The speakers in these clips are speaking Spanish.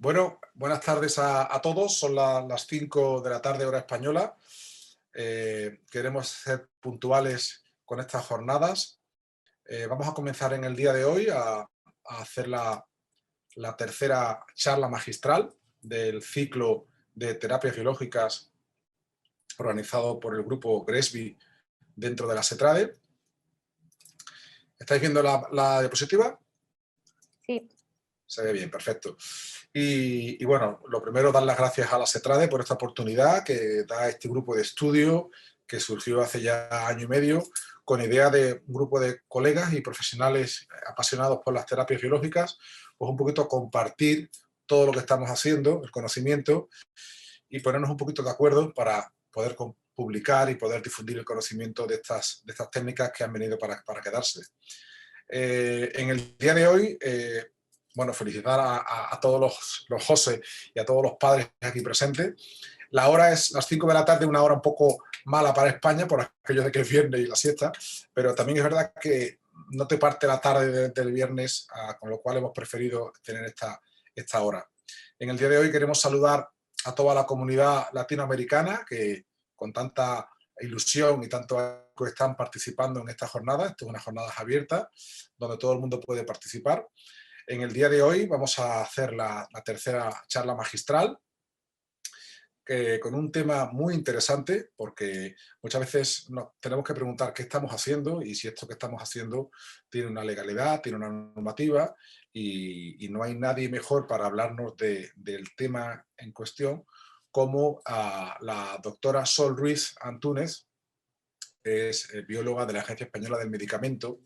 Bueno, buenas tardes a todos. Son las 5 de la tarde, hora española. Queremos ser puntuales con estas jornadas. Vamos a comenzar en el día de hoy a hacer la tercera charla magistral del ciclo de terapias biológicas organizado por el grupo GRESBI dentro de la SETRADE. ¿Estáis viendo la diapositiva? Sí. Se ve bien, perfecto. Y bueno, lo primero, dar las gracias a la SETRADE por esta oportunidad que da este grupo de estudio que surgió hace ya año y medio con idea de un grupo de colegas y profesionales apasionados por las terapias biológicas, pues un poquito compartir todo lo que estamos haciendo, el conocimiento, y ponernos un poquito de acuerdo para poder publicar y poder difundir el conocimiento de estas técnicas que han venido para quedarse. En el día de hoy, bueno, felicitar a todos los José y a todos los padres aquí presentes. La hora es las 5 de la tarde, una hora un poco mala para España, por aquello de que es viernes y la siesta, pero también es verdad que no te parte la tarde del viernes, con lo cual hemos preferido tener esta hora. En el día de hoy queremos saludar a toda la comunidad latinoamericana que con tanta ilusión y tanto están participando en esta jornada. Esto es una jornada abierta donde todo el mundo puede participar. En el día de hoy vamos a hacer la tercera charla magistral con un tema muy interesante, porque muchas veces nos tenemos que preguntar qué estamos haciendo y si esto que estamos haciendo tiene una legalidad, tiene una normativa, y no hay nadie mejor para hablarnos del tema en cuestión como la doctora Sol Ruiz Antúnez, que es bióloga de la Agencia Española del Medicamento,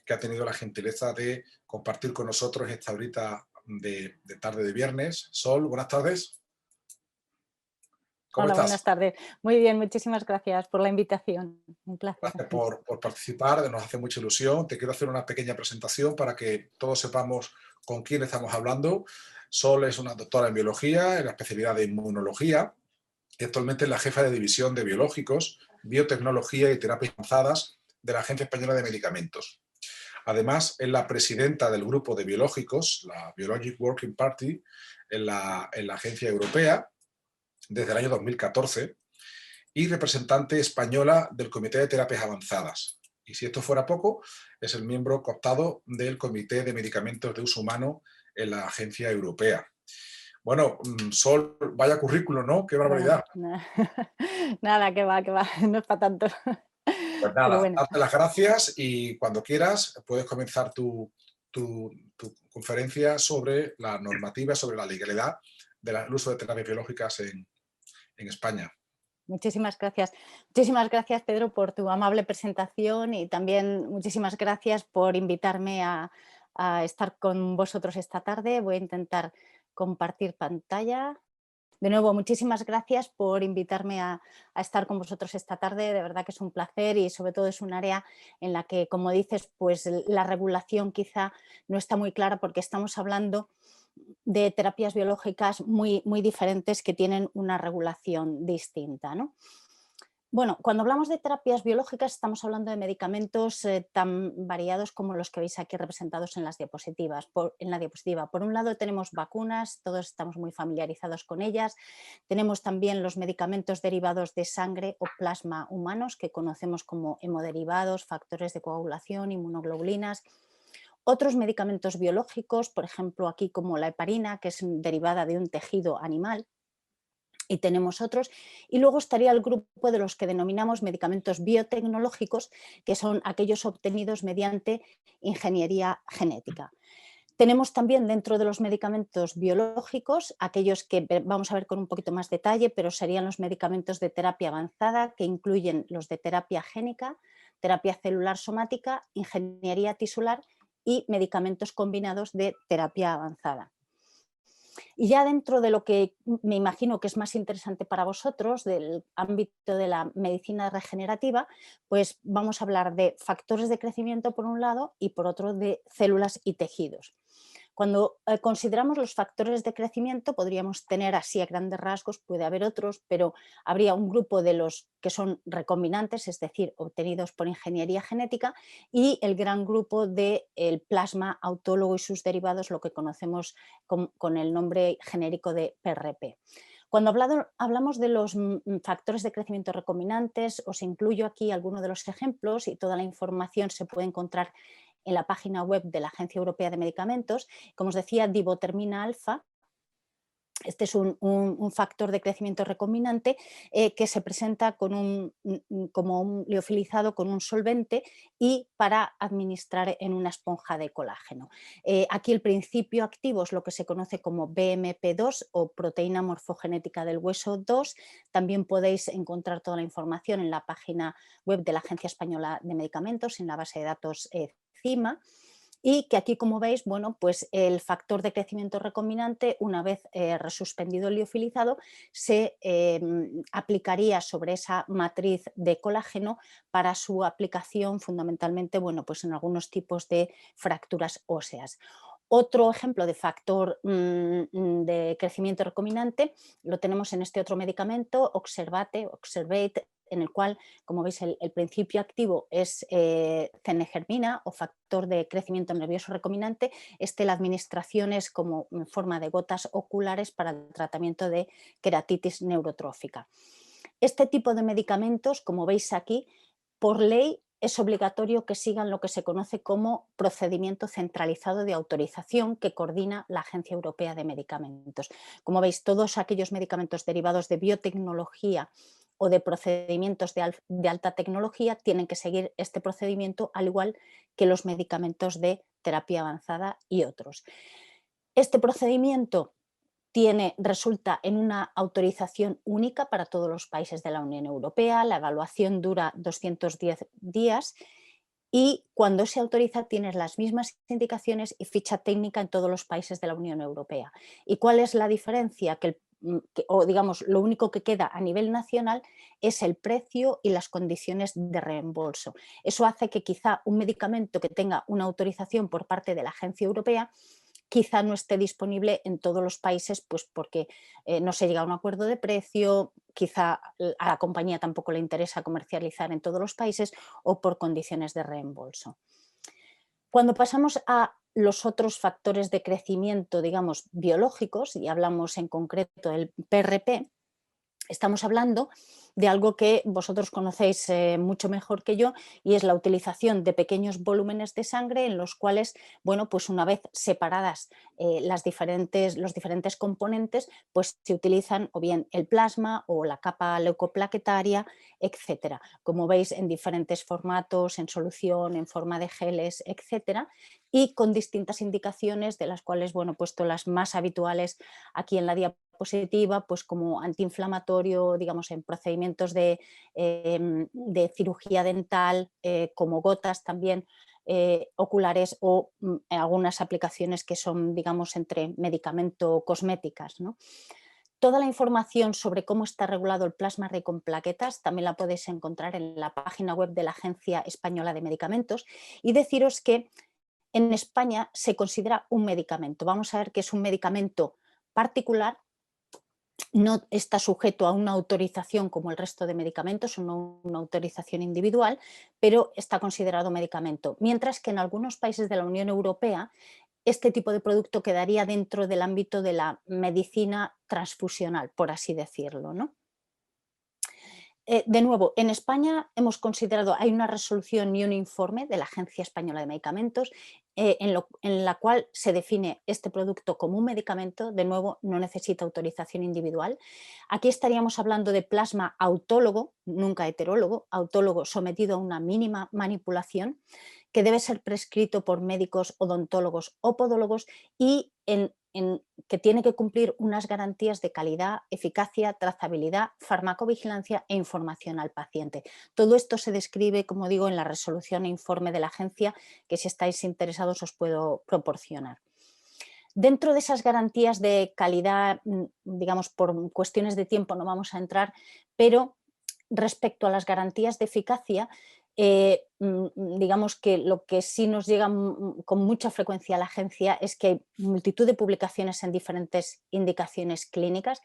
que ha tenido la gentileza de compartir con nosotros esta horita de tarde de viernes. Sol, buenas tardes. ¿Cómo Hola, estás? buenas tardes. Muy bien, muchísimas gracias por la invitación. Un placer. Gracias por participar, nos hace mucha ilusión. Te quiero hacer una pequeña presentación para que todos sepamos con quién estamos hablando. Sol es una doctora en biología, en la especialidad de inmunología, y actualmente es la jefa de división de biológicos, biotecnología y terapias avanzadas de la Agencia Española de Medicamentos. Además, es la presidenta del grupo de biológicos, la Biologic Working Party, en la Agencia Europea desde el año 2014, y representante española del Comité de Terapias Avanzadas. Y si esto fuera poco, es el miembro cooptado del Comité de Medicamentos de Uso Humano en la Agencia Europea. Bueno, Sol, vaya currículum, ¿no? ¡Qué Bueno, barbaridad! nada, que va, no es para tanto. Pues Pero nada, bueno, darte las gracias y cuando quieras puedes comenzar tu conferencia sobre la normativa, sobre la legalidad del uso de terapias biológicas en España. muchísimas gracias. Muchísimas gracias, Pedro, por tu amable presentación y también muchísimas gracias por invitarme a estar con vosotros esta tarde. Voy a intentar compartir pantalla. De nuevo, muchísimas gracias por invitarme a estar con vosotros esta tarde. De verdad que es un placer y sobre todo es un área en la que, como dices, pues la regulación quizá no está muy clara porque estamos hablando de terapias biológicas muy, muy diferentes que tienen una regulación distinta, ¿no? Bueno, cuando hablamos de terapias biológicas estamos hablando de medicamentos tan variados como los que veis aquí representados en las diapositivas. En la diapositiva, por un lado tenemos vacunas, todos estamos muy familiarizados con ellas. Tenemos también los medicamentos derivados de sangre o plasma humanos que conocemos como hemoderivados, factores de coagulación, inmunoglobulinas. Otros medicamentos biológicos, por ejemplo aquí como la heparina, que es derivada de un tejido animal. Y tenemos otros, y luego estaría el grupo de los que denominamos medicamentos biotecnológicos, que son aquellos obtenidos mediante ingeniería genética. Tenemos también dentro de los medicamentos biológicos aquellos que vamos a ver con un poquito más detalle, pero serían los medicamentos de terapia avanzada, que incluyen los de terapia génica, terapia celular somática, ingeniería tisular y medicamentos combinados de terapia avanzada. Y ya dentro de lo que me imagino que es más interesante para vosotros, del ámbito de la medicina regenerativa, pues vamos a hablar de factores de crecimiento por un lado y por otro de células y tejidos. Cuando consideramos los factores de crecimiento, podríamos tener así a grandes rasgos, puede haber otros, pero habría un grupo de los que son recombinantes, es decir, obtenidos por ingeniería genética, y el gran grupo del plasma autólogo y sus derivados, lo que conocemos con el nombre genérico de PRP. Cuando hablamos de los factores de crecimiento recombinantes, os incluyo aquí algunos de los ejemplos y toda la información se puede encontrar en la página web de la Agencia Europea de Medicamentos. Como os decía, dibotermina alfa. Este es un factor de crecimiento recombinante que se presenta como un liofilizado con un solvente y para administrar en una esponja de colágeno. Aquí el principio activo es lo que se conoce como BMP2 o proteína morfogenética del hueso 2. También podéis encontrar toda la información en la página web de la Agencia Española de Medicamentos, en la base de datos CIMA. Y que aquí, como veis, bueno, pues el factor de crecimiento recombinante, una vez resuspendido el liofilizado, se aplicaría sobre esa matriz de colágeno para su aplicación fundamentalmente, bueno, pues en algunos tipos de fracturas óseas. Otro ejemplo de factor de crecimiento recombinante lo tenemos en este otro medicamento, Oxervate, en el cual, como veis, el principio activo es cenegermina o factor de crecimiento nervioso recombinante. La administración es como en forma de gotas oculares para el tratamiento de queratitis neurotrófica. Este tipo de medicamentos, como veis aquí, por ley es obligatorio que sigan lo que se conoce como procedimiento centralizado de autorización que coordina la Agencia Europea de Medicamentos. Como veis, todos aquellos medicamentos derivados de biotecnología o de procedimientos de alta tecnología tienen que seguir este procedimiento, al igual que los medicamentos de terapia avanzada y otros. Este procedimiento resulta en una autorización única para todos los países de la Unión Europea. La evaluación dura 210 días y cuando se autoriza tienes las mismas indicaciones y ficha técnica en todos los países de la Unión Europea. ¿Y cuál es la diferencia? O digamos, lo único que queda a nivel nacional es el precio y las condiciones de reembolso. Eso hace que quizá un medicamento que tenga una autorización por parte de la Agencia Europea quizá no esté disponible en todos los países, pues porque no se llega a un acuerdo de precio, quizá a la compañía tampoco le interesa comercializar en todos los países o por condiciones de reembolso. Cuando pasamos a los otros factores de crecimiento, digamos, biológicos, y hablamos en concreto del PRP, estamos hablando de algo que vosotros conocéis mucho mejor que yo, y es la utilización de pequeños volúmenes de sangre en los cuales, bueno, pues una vez separadas los diferentes componentes, pues se utilizan o bien el plasma o la capa leucoplaquetaria, etcétera. Como veis, en diferentes formatos, en solución, en forma de geles, etcétera, y con distintas indicaciones, de las cuales, bueno, he puesto las más habituales aquí en la diapositiva, pues como antiinflamatorio, digamos, en procedimientos de cirugía dental, como gotas también oculares o algunas aplicaciones que son, digamos, entre medicamento cosméticas, ¿no? Toda la información sobre cómo está regulado el plasma rico en plaquetas también la podéis encontrar en la página web de la Agencia Española de Medicamentos, y deciros que en España se considera un medicamento. Vamos a ver que es un medicamento particular, no está sujeto a una autorización como el resto de medicamentos, o una autorización individual, pero está considerado medicamento. Mientras que en algunos países de la Unión Europea este tipo de producto quedaría dentro del ámbito de la medicina transfusional, por así decirlo, ¿no? De nuevo, en España hay una resolución y un informe de la Agencia Española de Medicamentos en la cual se define este producto como un medicamento. De nuevo, no necesita autorización individual. Aquí estaríamos hablando de plasma autólogo, nunca heterólogo, autólogo sometido a una mínima manipulación, que debe ser prescrito por médicos, odontólogos o podólogos, y que tiene que cumplir unas garantías de calidad, eficacia, trazabilidad, farmacovigilancia e información al paciente. Todo esto se describe, como digo, en la resolución e informe de la agencia, que si estáis interesados os puedo proporcionar. Dentro de esas garantías de calidad, digamos, por cuestiones de tiempo no vamos a entrar, pero respecto a las garantías de eficacia, digamos que lo que sí nos llega con mucha frecuencia a la agencia es que hay multitud de publicaciones en diferentes indicaciones clínicas,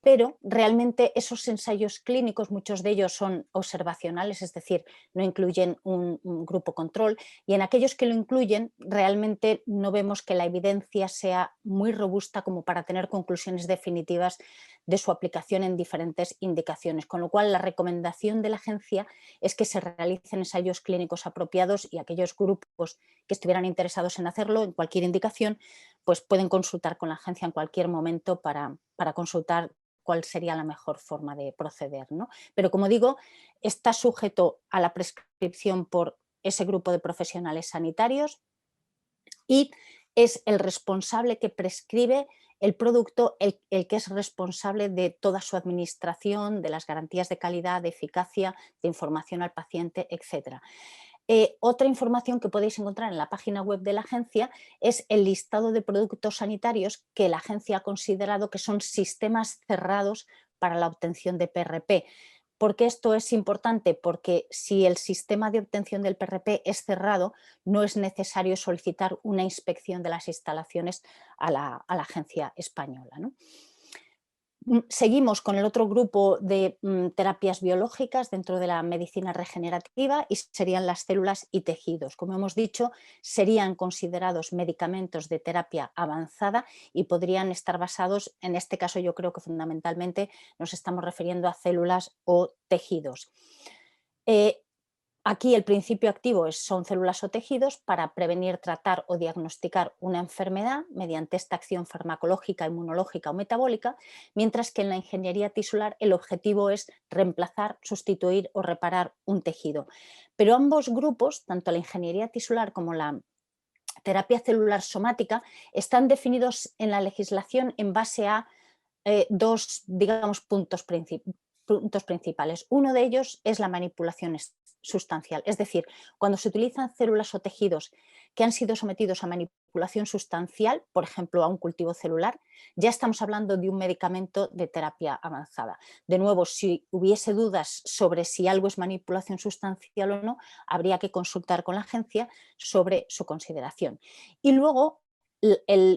pero realmente esos ensayos clínicos, muchos de ellos son observacionales, es decir, no incluyen un grupo control, y en aquellos que lo incluyen realmente no vemos que la evidencia sea muy robusta como para tener conclusiones definitivas de su aplicación en diferentes indicaciones, con lo cual la recomendación de la agencia es que se realicen ensayos clínicos apropiados y aquellos grupos que estuvieran interesados en hacerlo en cualquier indicación, pues pueden consultar con la agencia en cualquier momento para consultar cuál sería la mejor forma de proceder, ¿no? Pero como digo, está sujeto a la prescripción por ese grupo de profesionales sanitarios y es el responsable que prescribe el producto el que es responsable de toda su administración, de las garantías de calidad, de eficacia, de información al paciente, etcétera. Otra información que podéis encontrar en la página web de la agencia es el listado de productos sanitarios que la agencia ha considerado que son sistemas cerrados para la obtención de PRP. ¿Por qué esto es importante? Porque si el sistema de obtención del PRP es cerrado, no es necesario solicitar una inspección de las instalaciones a la agencia española, ¿no? Seguimos con el otro grupo de terapias biológicas dentro de la medicina regenerativa y serían las células y tejidos. Como hemos dicho, serían considerados medicamentos de terapia avanzada y podrían estar basados, en este caso yo creo que fundamentalmente nos estamos refiriendo a células o tejidos. Aquí el principio activo son células o tejidos para prevenir, tratar o diagnosticar una enfermedad mediante esta acción farmacológica, inmunológica o metabólica, mientras que en la ingeniería tisular el objetivo es reemplazar, sustituir o reparar un tejido. Pero ambos grupos, tanto la ingeniería tisular como la terapia celular somática, están definidos en la legislación en base a dos, digamos, puntos principales. Uno de ellos es la manipulación sustancial, es decir, cuando se utilizan células o tejidos que han sido sometidos a manipulación sustancial, por ejemplo, a un cultivo celular, ya estamos hablando de un medicamento de terapia avanzada. De nuevo, si hubiese dudas sobre si algo es manipulación sustancial o no, habría que consultar con la agencia sobre su consideración. Y luego,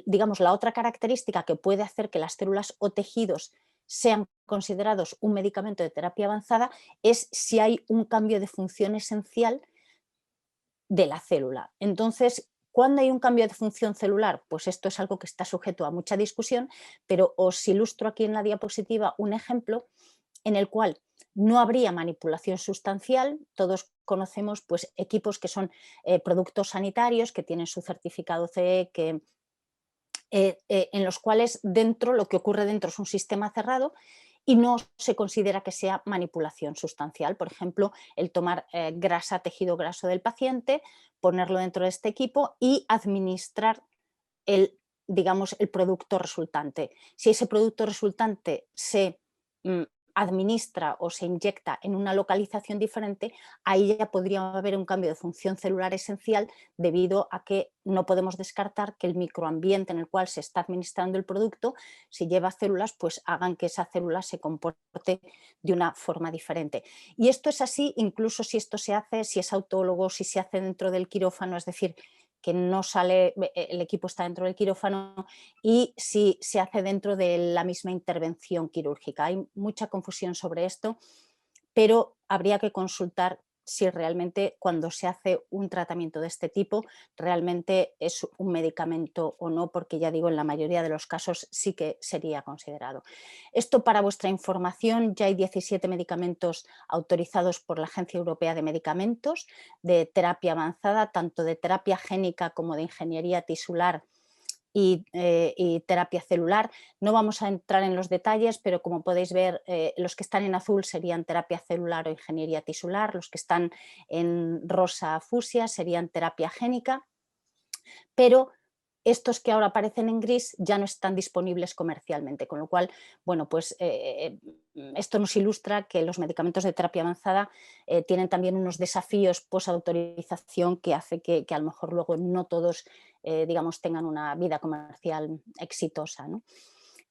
digamos, la otra característica que puede hacer que las células o tejidos sean considerados un medicamento de terapia avanzada es si hay un cambio de función esencial de la célula. Entonces, ¿cuándo hay un cambio de función celular? Pues esto es algo que está sujeto a mucha discusión, pero os ilustro aquí en la diapositiva un ejemplo en el cual no habría manipulación sustancial. Todos conocemos pues, equipos que son productos sanitarios, que tienen su certificado CE, en los cuales lo que ocurre dentro es un sistema cerrado y no se considera que sea manipulación sustancial. Por ejemplo, el tomar grasa, tejido graso del paciente, ponerlo dentro de este equipo y administrar digamos, el producto resultante. Si ese producto resultante se mm, administra o se inyecta en una localización diferente, ahí ya podría haber un cambio de función celular esencial debido a que no podemos descartar que el microambiente en el cual se está administrando el producto, si lleva células, pues hagan que esa célula se comporte de una forma diferente. Y esto es así incluso si esto se hace, si es autólogo, si se hace dentro del quirófano, es decir, que no sale, el equipo está dentro del quirófano y si se hace dentro de la misma intervención quirúrgica. Hay mucha confusión sobre esto, pero habría que consultar si realmente cuando se hace un tratamiento de este tipo realmente es un medicamento o no, porque ya digo, en la mayoría de los casos sí que sería considerado. Esto para vuestra información, ya hay 17 medicamentos autorizados por la Agencia Europea de Medicamentos de terapia avanzada, tanto de terapia génica como de ingeniería tisular y terapia celular. No vamos a entrar en los detalles, pero como podéis ver, los que están en azul serían terapia celular o ingeniería tisular, los que están en rosa fucsia serían terapia génica, pero estos que ahora aparecen en gris ya no están disponibles comercialmente, con lo cual, bueno, pues esto nos ilustra que los medicamentos de terapia avanzada tienen también unos desafíos posautorización que hace que a lo mejor luego no todos, digamos, tengan una vida comercial exitosa, ¿no?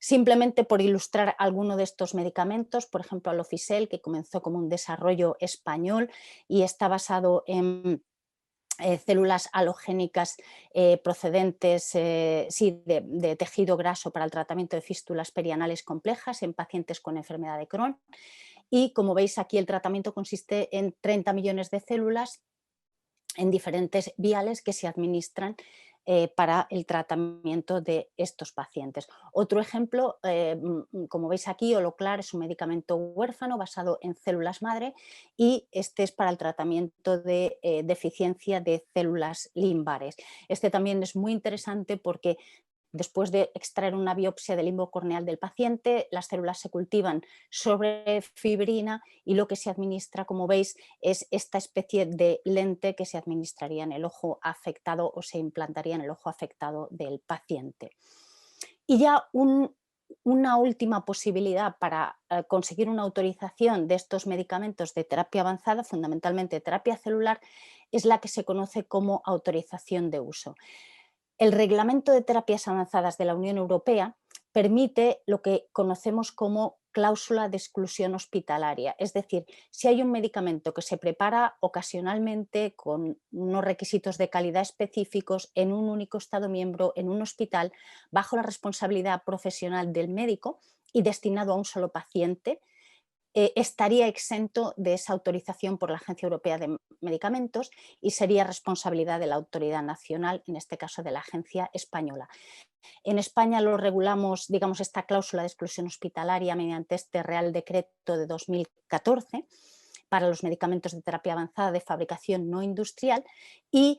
Simplemente por ilustrar alguno de estos medicamentos, por ejemplo, Alofisel, que comenzó como un desarrollo español y está basado en células halogénicas procedentes sí, de tejido graso para el tratamiento de fístulas perianales complejas en pacientes con enfermedad de Crohn. Y como veis aquí, el tratamiento consiste en 30 millones de células en diferentes viales que se administran para el tratamiento de estos pacientes. Otro ejemplo, como veis aquí, Oloclar es un medicamento huérfano basado en células madre y este es para el tratamiento de deficiencia de células limbares. Este también es muy interesante porque después de extraer una biopsia del limbo corneal del paciente, las células se cultivan sobre fibrina y lo que se administra, como veis, es esta especie de lente que se administraría en el ojo afectado o se implantaría en el ojo afectado del paciente. Y ya una última posibilidad para conseguir una autorización de estos medicamentos de terapia avanzada, fundamentalmente terapia celular, es la que se conoce como autorización de uso. El Reglamento de Terapias Avanzadas de la Unión Europea permite lo que conocemos como cláusula de exclusión hospitalaria, es decir, si hay un medicamento que se prepara ocasionalmente con unos requisitos de calidad específicos en un único Estado miembro, en un hospital, bajo la responsabilidad profesional del médico y destinado a un solo paciente, estaría exento de esa autorización por la Agencia Europea de Medicamentos y sería responsabilidad de la autoridad nacional, en este caso de la Agencia Española. En España lo regulamos, digamos, esta cláusula de exclusión hospitalaria mediante este Real Decreto de 2014 para los medicamentos de terapia avanzada de fabricación no industrial y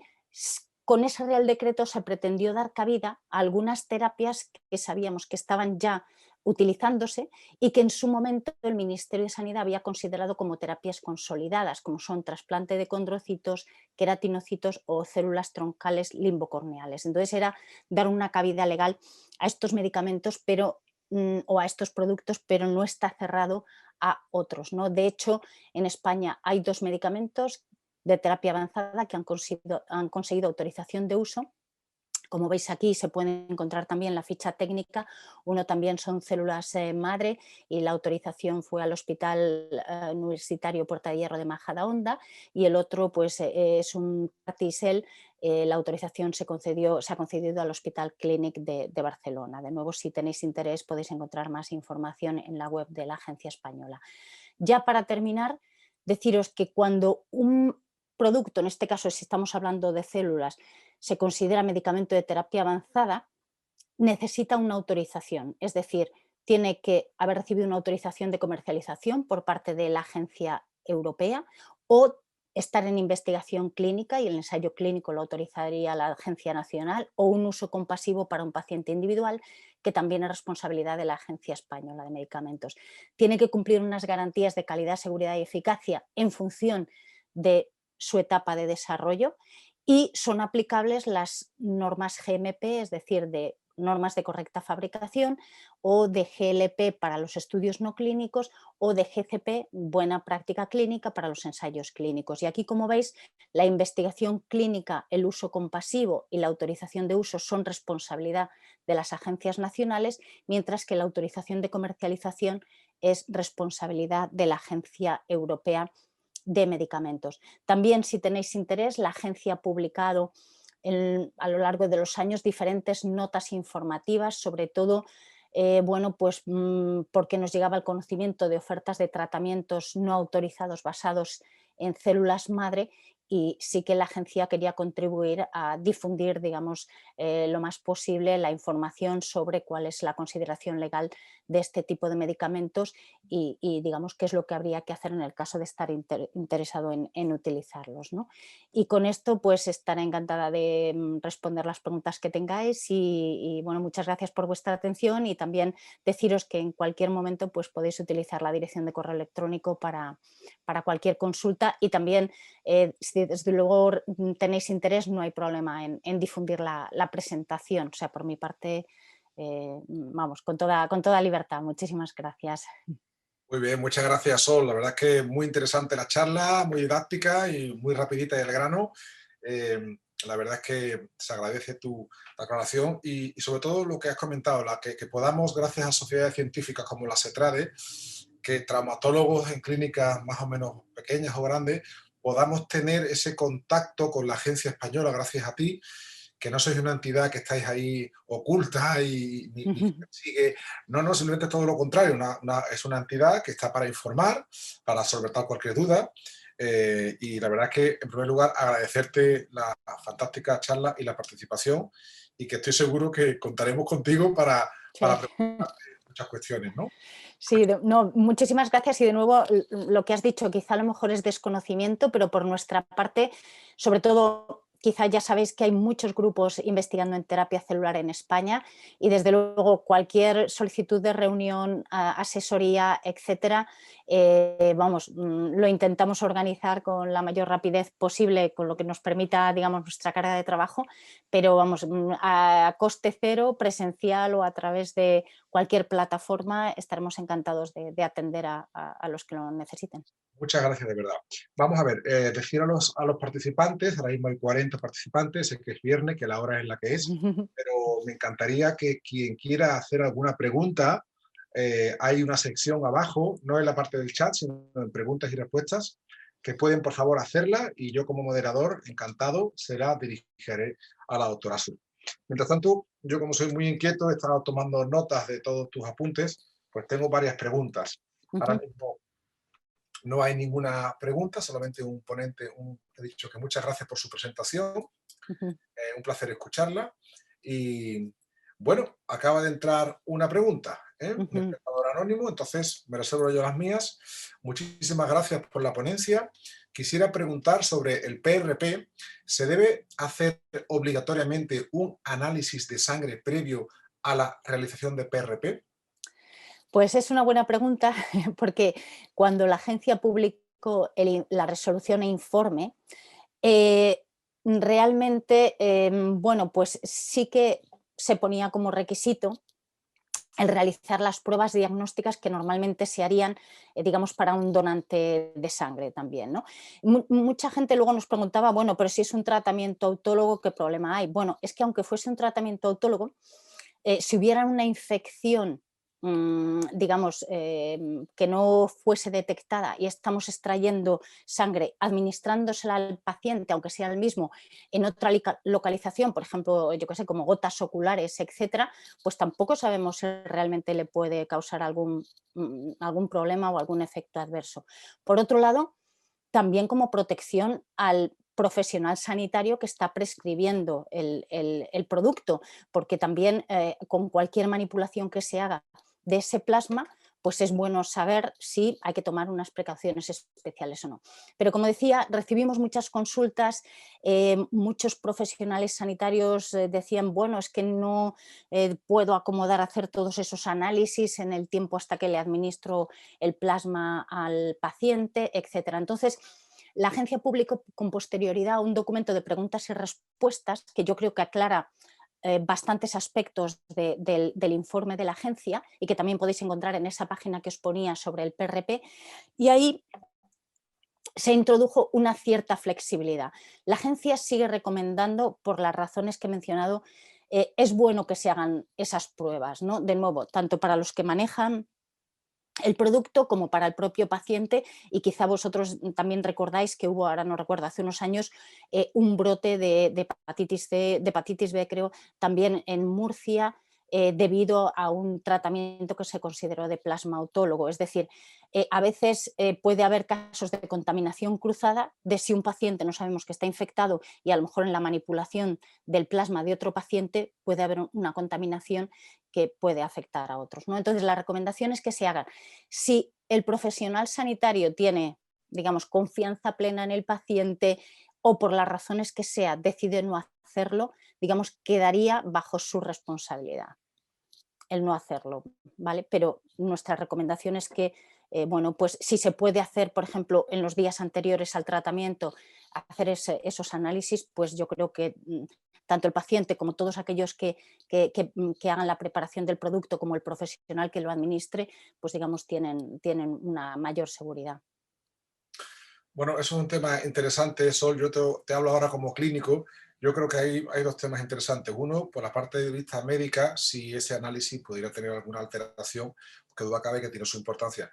con ese Real Decreto se pretendió dar cabida a algunas terapias que sabíamos que estaban ya utilizándose y que en su momento el Ministerio de Sanidad había considerado como terapias consolidadas, como son trasplante de condrocitos, queratinocitos o células troncales limbocorneales. Entonces era dar una cabida legal a estos medicamentos o a estos productos, pero no está cerrado a otros, ¿no? De hecho, en España hay 2 medicamentos de terapia avanzada que han conseguido autorización de uso. Como veis aquí se puede encontrar también la ficha técnica, uno también son células madre y la autorización fue al Hospital Universitario Puerta de Hierro de Majadahonda y el otro pues es un Carticel, la autorización se ha concedido al Hospital Clínic de Barcelona. De nuevo, si tenéis interés podéis encontrar más información en la web de la Agencia Española. Ya para terminar, deciros que cuando un producto, en este caso si estamos hablando de células, se considera medicamento de terapia avanzada, necesita una autorización, es decir, tiene que haber recibido una autorización de comercialización por parte de la Agencia Europea o estar en investigación clínica y el ensayo clínico lo autorizaría la Agencia Nacional o un uso compasivo para un paciente individual que también es responsabilidad de la Agencia Española de Medicamentos. Tiene que cumplir unas garantías de calidad, seguridad y eficacia en función de su etapa de desarrollo y son aplicables las normas GMP, es decir, de normas de correcta fabricación, o de GLP para los estudios no clínicos, o de GCP, buena práctica clínica, para los ensayos clínicos. Y aquí, como veis, la investigación clínica, el uso compasivo y la autorización de uso son responsabilidad de las agencias nacionales, mientras que la autorización de comercialización es responsabilidad de la Agencia Europea de Medicamentos. También, si tenéis interés, la agencia ha publicado a lo largo de los años diferentes notas informativas, sobre todo bueno, pues porque nos llegaba el conocimiento de ofertas de tratamientos no autorizados basados en células madre y sí que la agencia quería contribuir a difundir, digamos, lo más posible la información sobre cuál es la consideración legal de este tipo de medicamentos y digamos, qué es lo que habría que hacer en el caso de estar interesado en utilizarlos, ¿no? Y con esto pues estaré encantada de responder las preguntas que tengáis y bueno, muchas gracias por vuestra atención y también deciros que en cualquier momento pues podéis utilizar la dirección de correo electrónico para cualquier consulta y también si desde luego tenéis interés no hay problema en difundir la presentación, o sea, por mi parte vamos, con toda libertad. Muchísimas gracias. Muy bien, muchas gracias, Sol. La verdad es que muy interesante la charla, muy didáctica y muy rapidita y al grano. La verdad es que se agradece tu aclaración y sobre todo lo que has comentado, que podamos, gracias a sociedades científicas como la SETRADE, que traumatólogos en clínicas más o menos pequeñas o grandes, podamos tener ese contacto con la agencia española, gracias a ti, que no sois una entidad que estáis ahí oculta y ni que persigue. No, no, simplemente todo lo contrario. Es una entidad que está para informar, para solventar cualquier duda. Y la verdad es que, en primer lugar, agradecerte la fantástica charla y la participación y que estoy seguro que contaremos contigo para Sí. preguntarte muchas cuestiones, ¿no? Sí, no, muchísimas gracias y de nuevo lo que has dicho quizá a lo mejor es desconocimiento, pero por nuestra parte, sobre todo quizá ya sabéis que hay muchos grupos investigando en terapia celular en España y desde luego cualquier solicitud de reunión, asesoría, etcétera, vamos, lo intentamos organizar con la mayor rapidez posible, con lo que nos permita, digamos, nuestra carga de trabajo, pero vamos, a coste cero, presencial o a través de cualquier plataforma, estaremos encantados de atender a los que lo necesiten. Muchas gracias, de verdad. Vamos a ver, decir a los participantes, ahora mismo hay 40 participantes, sé que es viernes, que la hora es la que es, pero me encantaría que quien quiera hacer alguna pregunta, hay una sección abajo, no en la parte del chat, sino en preguntas y respuestas, que pueden por favor hacerla y yo como moderador, encantado, se la dirigiré a la doctora Sur. Mientras tanto, yo como soy muy inquieto, he estado tomando notas de todos tus apuntes, pues tengo varias preguntas. Ahora mismo no hay ninguna pregunta, solamente un ponente ha dicho que muchas gracias por su presentación, un placer escucharla. Y bueno, acaba de entrar una pregunta, un espectador anónimo, entonces me reservo yo las mías. Muchísimas gracias por la ponencia. Quisiera preguntar sobre el PRP. ¿Se debe hacer obligatoriamente un análisis de sangre previo a la realización de PRP? Pues es una buena pregunta porque cuando la agencia publicó la resolución e informe, eh, realmente, bueno, pues sí que se ponía como requisito el realizar las pruebas diagnósticas que normalmente se harían, digamos, para un donante de sangre también, ¿no? Mucha gente luego nos preguntaba, bueno, pero si es un tratamiento autólogo, ¿qué problema hay? Bueno, es que aunque fuese un tratamiento autólogo, si hubiera una infección, digamos, que no fuese detectada y estamos extrayendo sangre, administrándosela al paciente, aunque sea el mismo, en otra localización, por ejemplo, yo qué sé, como gotas oculares, etcétera, pues tampoco sabemos si realmente le puede causar algún problema o algún efecto adverso. Por otro lado, también como protección al profesional sanitario que está prescribiendo el producto, porque también con cualquier manipulación que se haga de ese plasma, pues es bueno saber si hay que tomar unas precauciones especiales o no. Pero como decía, recibimos muchas consultas, muchos profesionales sanitarios decían, bueno, es que no puedo acomodar a hacer todos esos análisis en el tiempo hasta que le administro el plasma al paciente, etcétera. Entonces, la agencia publicó con posterioridad un documento de preguntas y respuestas que yo creo que aclara bastantes aspectos del informe de la agencia y que también podéis encontrar en esa página que os ponía sobre el PRP. Y ahí se introdujo una cierta flexibilidad. La agencia sigue recomendando, por las razones que he mencionado, es bueno que se hagan esas pruebas, ¿no? De nuevo, tanto para los que manejan el producto como para el propio paciente y quizá vosotros también recordáis que hubo, ahora no recuerdo, hace unos años un brote de hepatitis C, de hepatitis B creo, también en Murcia debido a un tratamiento que se consideró de plasma autólogo. Es decir, a veces puede haber casos de contaminación cruzada de si un paciente no sabemos que está infectado y a lo mejor en la manipulación del plasma de otro paciente puede haber una contaminación que puede afectar a otros, ¿no? Entonces, la recomendación es que se hagan. Si el profesional sanitario tiene, digamos, confianza plena en el paciente o por las razones que sea decide no hacerlo, digamos, quedaría bajo su responsabilidad el no hacerlo, ¿vale? Pero nuestra recomendación es que, bueno, pues si se puede hacer, por ejemplo, en los días anteriores al tratamiento, hacer esos análisis, pues yo creo que tanto el paciente como todos aquellos que hagan la preparación del producto, como el profesional que lo administre, pues digamos, tienen una mayor seguridad. Bueno, eso es un tema interesante, Sol. Yo te hablo ahora como clínico. Yo creo que hay dos temas interesantes. Uno, por la parte de vista médica, si ese análisis pudiera tener alguna alteración, que duda cabe que tiene su importancia.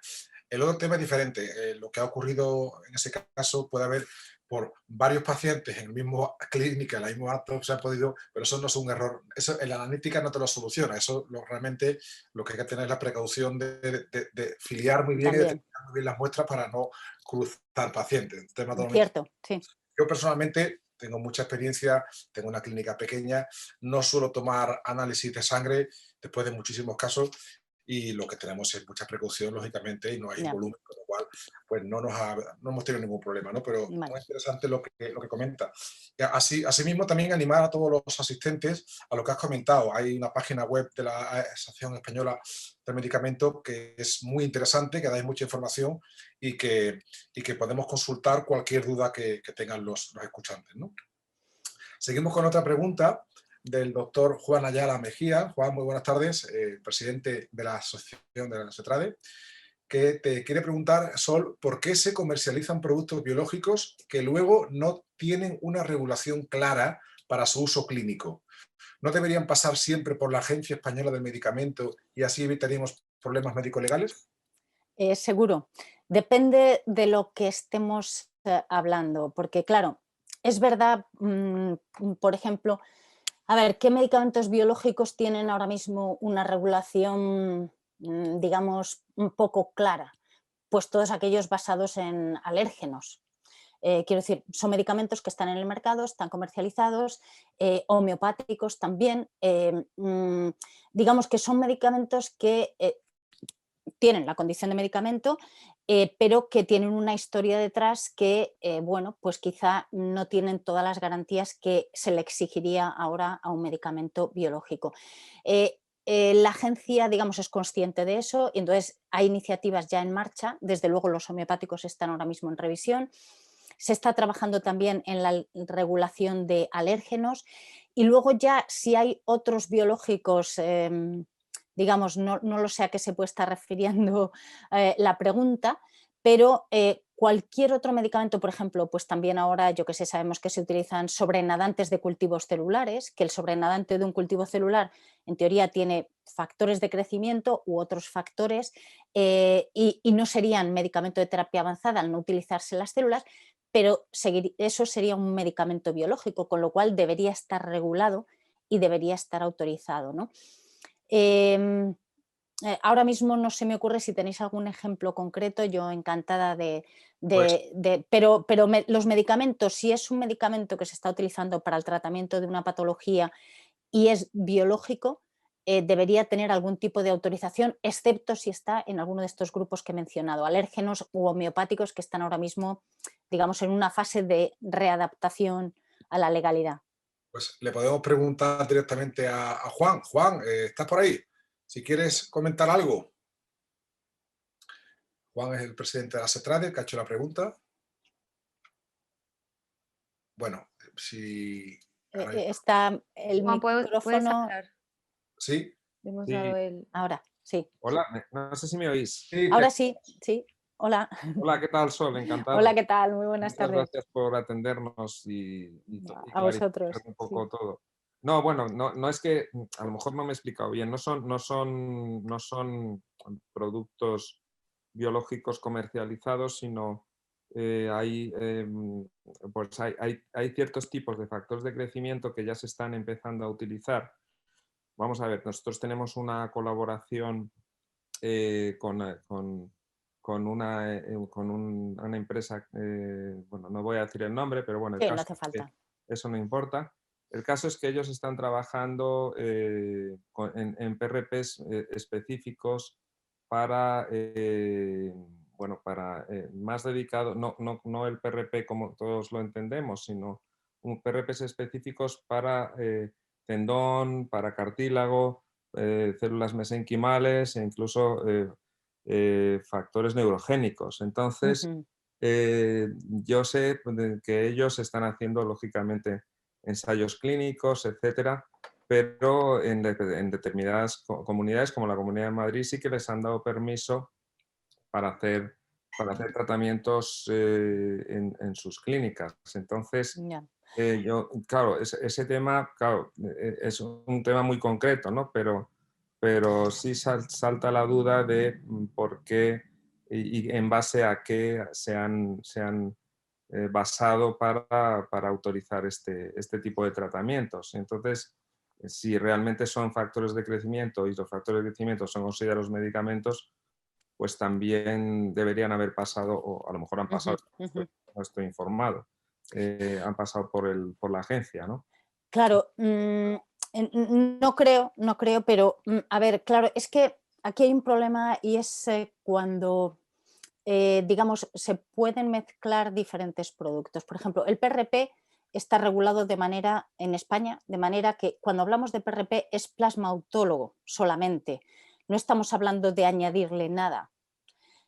El otro tema es diferente. Lo que ha ocurrido en ese caso puede haber por varios pacientes en la misma clínica, en el mismo acto, se ha podido, pero eso no es un error. Eso en la analítica no te lo soluciona. Eso realmente lo que hay que tener es la precaución de filiar muy bien y de También, detectar muy bien las muestras para no cruzar pacientes. Un tema totalmente. cierto, sí. Yo personalmente tengo mucha experiencia, tengo una clínica pequeña, no suelo tomar análisis de sangre después de muchísimos casos y lo que tenemos es mucha precaución, lógicamente, y no hay Ya, volumen, con lo cual pues no hemos tenido ningún problema, ¿no? Pero vale. muy interesante lo que comenta. Y asimismo, también animar a todos los asistentes a lo que has comentado. Hay una página web de la Asociación Española del Medicamento que es muy interesante, que dais mucha información y que podemos consultar cualquier duda que tengan los escuchantes, ¿no? Seguimos con otra pregunta del doctor Juan Ayala Mejía. Juan, muy buenas tardes, presidente de la Asociación de la CETRADE, que te quiere preguntar, Sol, ¿por qué se comercializan productos biológicos que luego no tienen una regulación clara para su uso clínico? ¿No deberían pasar siempre por la Agencia Española del Medicamento y así evitaríamos problemas médico-legales? Seguro. Depende de lo que estemos hablando, porque claro, es verdad, por ejemplo, a ver, ¿qué medicamentos biológicos tienen ahora mismo una regulación, digamos, un poco clara? Pues todos aquellos basados en alérgenos. Quiero decir, son medicamentos que están en el mercado, están comercializados, homeopáticos también. Digamos que son medicamentos que tienen la condición de medicamento, pero que tienen una historia detrás que, bueno, pues quizá no tienen todas las garantías que se le exigiría ahora a un medicamento biológico. La agencia, digamos, es consciente de eso y entonces hay iniciativas ya en marcha. Desde luego los homeopáticos están ahora mismo en revisión. Se está trabajando también en la regulación de alérgenos y luego ya si hay otros biológicos, digamos, no lo sé a qué se puede estar refiriendo la pregunta, pero cualquier otro medicamento, por ejemplo, pues también ahora, yo que sé, sabemos que se utilizan sobrenadantes de cultivos celulares, que el sobrenadante de un cultivo celular en teoría tiene factores de crecimiento u otros factores y no serían medicamento de terapia avanzada al no utilizarse las células, pero eso sería un medicamento biológico, con lo cual debería estar regulado y debería estar autorizado, ¿no? Em, Ahora mismo no se me ocurre si tenéis algún ejemplo concreto, yo encantada Pues pero los medicamentos, si es un medicamento que se está utilizando para el tratamiento de una patología y es biológico, debería tener algún tipo de autorización, excepto si está en alguno de estos grupos que he mencionado, alérgenos u homeopáticos que están ahora mismo, digamos, en una fase de readaptación a la legalidad. Pues le podemos preguntar directamente a Juan. Juan, ¿estás por ahí? Si quieres comentar algo. Juan es el presidente de la CETRADE, que ha hecho la pregunta. Bueno, si ahora mismo Está el Juan, puedes micrófono, hablar. sí, Le hemos Sí, dado el... ahora, sí. hola, no sé si me oís. sí, Ahora sí, sí. Hola. Hola, ¿qué tal, Sol? Hola, Encantado. ¿qué tal? Muy buenas Muchas tardes. gracias por atendernos y A clarificar vosotros, un sí. poco todo. No, bueno, no es que a lo mejor no me he explicado bien. No son productos biológicos comercializados, sino hay ciertos tipos de factores de crecimiento que ya se están empezando a utilizar. Vamos a ver, nosotros tenemos una colaboración eh, con, eh, con- una empresa, bueno, no voy a decir el nombre, pero bueno, el Sí, no caso hace es que falta. eso no importa. El caso es que ellos están trabajando en PRPs específicos para, bueno, para más dedicado, no el PRP como todos lo entendemos, sino un PRPs específicos para tendón, para cartílago, células mesenquimales e incluso factores neurogénicos. Entonces, Ujú. yo sé que ellos están haciendo, lógicamente, ensayos clínicos, etcétera, pero en determinadas comunidades, como la Comunidad de Madrid, sí que les han dado permiso para hacer tratamientos en sus clínicas. Entonces, Ya. Claro, ese tema, claro, es un tema muy concreto, ¿no? Pero sí salta la duda de por qué y en base a qué se han basado para autorizar este tipo de tratamientos. Entonces, si realmente son factores de crecimiento y los factores de crecimiento son considerados medicamentos, pues también deberían haber pasado, o a lo mejor han pasado, no estoy informado, han pasado por la agencia, ¿no? Claro, no creo, pero a ver, claro, es que aquí hay un problema y es cuando, digamos, se pueden mezclar diferentes productos. Por ejemplo, el PRP está regulado de manera, en España, de manera que cuando hablamos de PRP es plasma autólogo solamente. No estamos hablando de añadirle nada.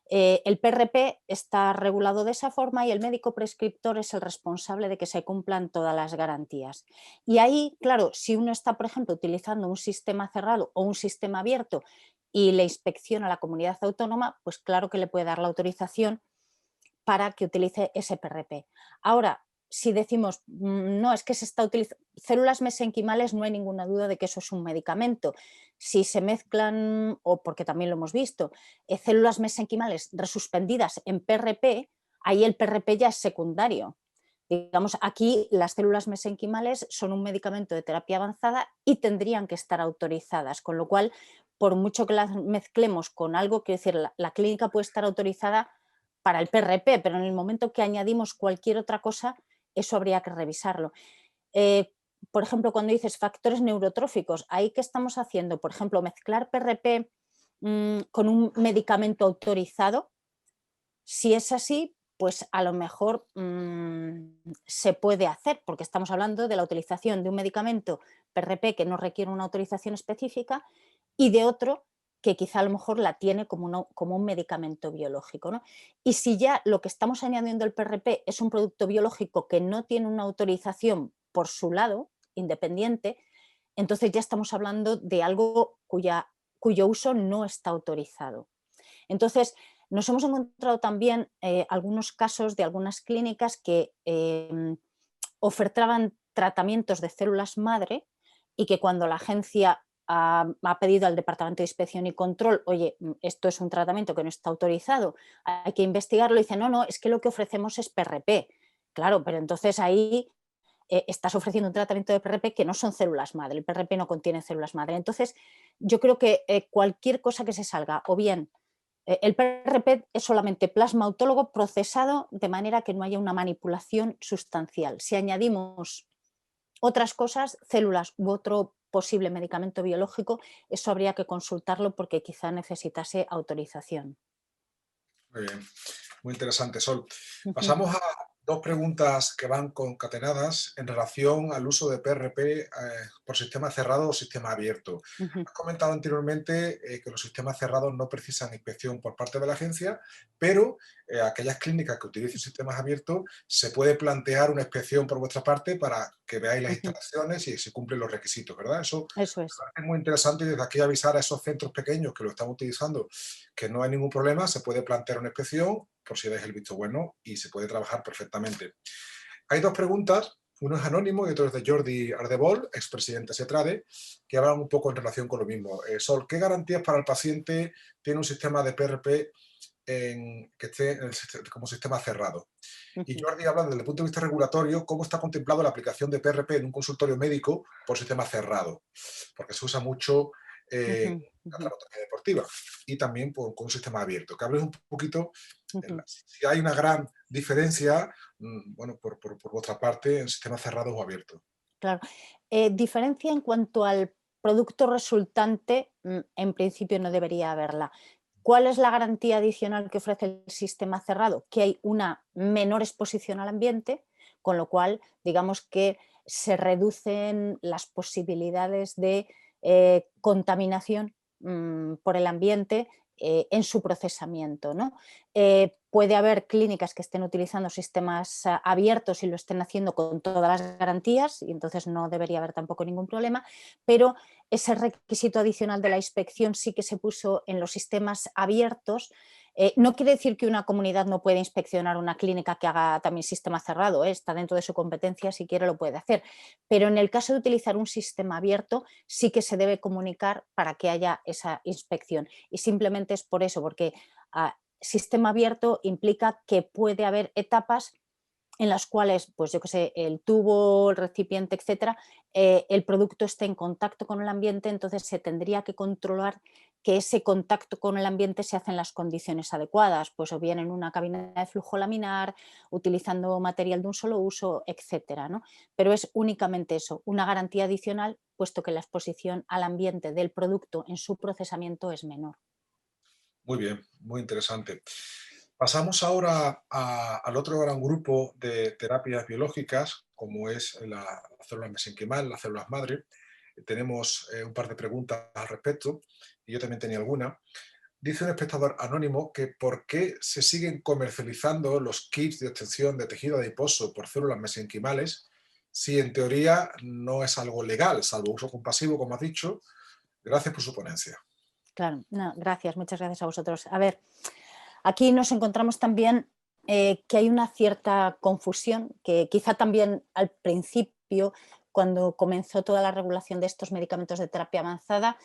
El PRP está regulado de esa forma y el médico prescriptor es el responsable de que se cumplan todas las garantías. Y ahí, claro, si uno está, por ejemplo, utilizando un sistema cerrado o un sistema abierto y le inspecciona a la comunidad autónoma, pues claro que le puede dar la autorización para que utilice ese PRP. Ahora, si decimos, no, es que se está utilizando células mesenquimales, no hay ninguna duda de que eso es un medicamento. Si se mezclan, o porque también lo hemos visto, células mesenquimales resuspendidas en PRP, ahí el PRP ya es secundario. Digamos, aquí las células mesenquimales son un medicamento de terapia avanzada y tendrían que estar autorizadas, con lo cual, por mucho que las mezclemos con algo, quiero decir, la clínica puede estar autorizada para el PRP, pero en el momento que añadimos cualquier otra cosa, eso habría que revisarlo. Eh, por ejemplo, cuando dices factores neurotróficos, ¿ahí qué estamos haciendo? Por ejemplo, mezclar PRP con un medicamento autorizado. Si es así, pues a lo mejor se puede hacer, porque estamos hablando de la utilización de un medicamento PRP que no requiere una autorización específica y de otro que quizá a lo mejor la tiene como un medicamento biológico, ¿no? Y si ya lo que estamos añadiendo al PRP es un producto biológico que no tiene una autorización por su lado, independiente, entonces ya estamos hablando de algo cuyo uso no está autorizado. Entonces, nos hemos encontrado también algunos casos de algunas clínicas que ofertaban tratamientos de células madre y que cuando la agencia ha pedido al Departamento de Inspección y Control, oye, esto es un tratamiento que no está autorizado, hay que investigarlo, y dice, no, es que lo que ofrecemos es PRP. Claro, pero entonces ahí estás ofreciendo un tratamiento de PRP que no son células madre, el PRP no contiene células madre. Entonces, yo creo que cualquier cosa que se salga, o bien el PRP es solamente plasma autólogo procesado de manera que no haya una manipulación sustancial. Si añadimos otras cosas, células u otro posible medicamento biológico, eso habría que consultarlo porque quizá necesitase autorización. Muy bien, muy interesante, Sol. Ujú, Pasamos a dos preguntas que van concatenadas en relación al uso de PRP por sistema cerrado o sistema abierto. ujú, Has comentado anteriormente que los sistemas cerrados no precisan inspección por parte de la agencia, pero aquellas clínicas que utilicen sistemas abiertos se puede plantear una inspección por vuestra parte para que veáis las ujú. instalaciones y se cumplen los requisitos, ¿verdad? Eso Eso es. es muy interesante y desde aquí avisar a esos centros pequeños que lo están utilizando que no hay ningún problema, se puede plantear una inspección por si dais el visto bueno y se puede trabajar perfectamente. Hay dos preguntas, uno es anónimo y otro es de Jordi Ardebol, expresidente de Setrade, que hablan un poco en relación con lo mismo. Sol, ¿qué garantías para el paciente tiene un sistema de PRP que esté como sistema cerrado? Y Ujú, Jordi habla desde el punto de vista regulatorio, cómo está contemplado la aplicación de PRP en un consultorio médico por sistema cerrado, porque se usa mucho en ujú, la ujú, traumatología deportiva y también con un sistema abierto. Que hables un poquito, ujú. si hay una gran diferencia, bueno, por vuestra parte, en sistemas cerrados o abiertos. Claro. Diferencia en cuanto al producto resultante, en principio no debería haberla. ¿Cuál es la garantía adicional que ofrece el sistema cerrado? Que hay una menor exposición al ambiente, con lo cual, digamos que se reducen las posibilidades de contaminación por el ambiente en su procesamiento, ¿no? Puede haber clínicas que estén utilizando sistemas abiertos y lo estén haciendo con todas las garantías y entonces no debería haber tampoco ningún problema, pero ese requisito adicional de la inspección sí que se puso en los sistemas abiertos No quiere decir que una comunidad no pueda inspeccionar una clínica que haga también sistema cerrado, está dentro de su competencia, si quiere lo puede hacer, pero en el caso de utilizar un sistema abierto sí que se debe comunicar para que haya esa inspección, y simplemente es por eso, porque sistema abierto implica que puede haber etapas en las cuales, pues yo que sé, el tubo, el recipiente, etcétera, el producto esté en contacto con el ambiente, entonces se tendría que controlar que ese contacto con el ambiente se hace en las condiciones adecuadas, pues o bien en una cabina de flujo laminar, utilizando material de un solo uso, etcétera, ¿no? Pero es únicamente eso, una garantía adicional, puesto que la exposición al ambiente del producto en su procesamiento es menor. Muy bien, muy interesante. Pasamos ahora al otro gran grupo de terapias biológicas, como es la célula mesenquimal, las células madre. Tenemos un par de preguntas al respecto, y yo también tenía alguna. Dice un espectador anónimo que por qué se siguen comercializando los kits de obtención de tejido adiposo por células mesenquimales si en teoría no es algo legal, salvo uso compasivo, como has dicho. Gracias por su ponencia. Claro, no, gracias, muchas gracias a vosotros. A ver, aquí nos encontramos también que hay una cierta confusión, que quizá también al principio, cuando comenzó toda la regulación de estos medicamentos de terapia avanzada,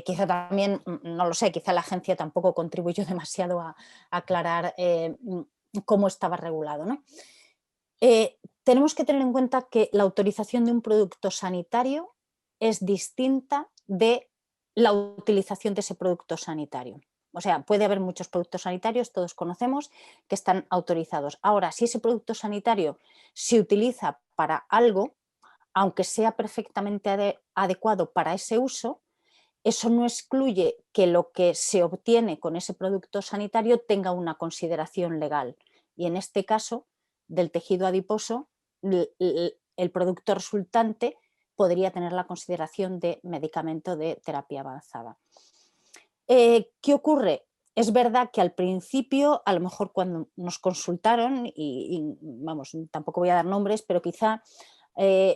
quizá también, no lo sé, quizá la agencia tampoco contribuyó demasiado a aclarar cómo estaba regulado, ¿no? Tenemos que tener en cuenta que la autorización de un producto sanitario es distinta de la utilización de ese producto sanitario. O sea, puede haber muchos productos sanitarios, todos conocemos, que están autorizados. Ahora, si ese producto sanitario se utiliza para algo, aunque sea perfectamente adecuado para ese uso, eso no excluye que lo que se obtiene con ese producto sanitario tenga una consideración legal. Y en este caso, del tejido adiposo, el producto resultante podría tener la consideración de medicamento de terapia avanzada. ¿Qué ocurre? Es verdad que al principio, a lo mejor cuando nos consultaron, vamos, tampoco voy a dar nombres, pero quizá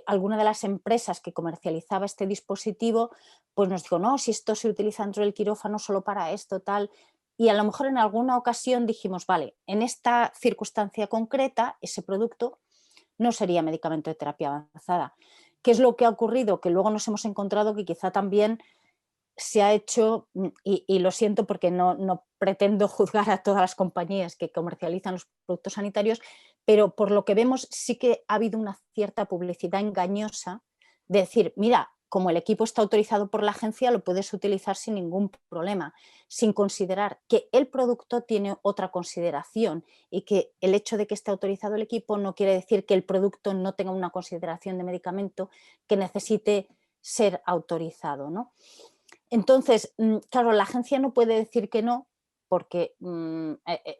alguna de las empresas que comercializaba este dispositivo, pues nos dijo, no, si esto se utiliza dentro del quirófano solo para esto, tal. Y a lo mejor en alguna ocasión dijimos, vale, en esta circunstancia concreta, ese producto no sería medicamento de terapia avanzada. ¿Qué es lo que ha ocurrido? Que luego nos hemos encontrado que quizá también se ha hecho, y lo siento porque no pretendo juzgar a todas las compañías que comercializan los productos sanitarios, pero por lo que vemos sí que ha habido una cierta publicidad engañosa de decir, mira, como el equipo está autorizado por la agencia, lo puedes utilizar sin ningún problema, sin considerar que el producto tiene otra consideración y que el hecho de que esté autorizado el equipo no quiere decir que el producto no tenga una consideración de medicamento que necesite ser autorizado, ¿no? Entonces, claro, la agencia no puede decir que no, porque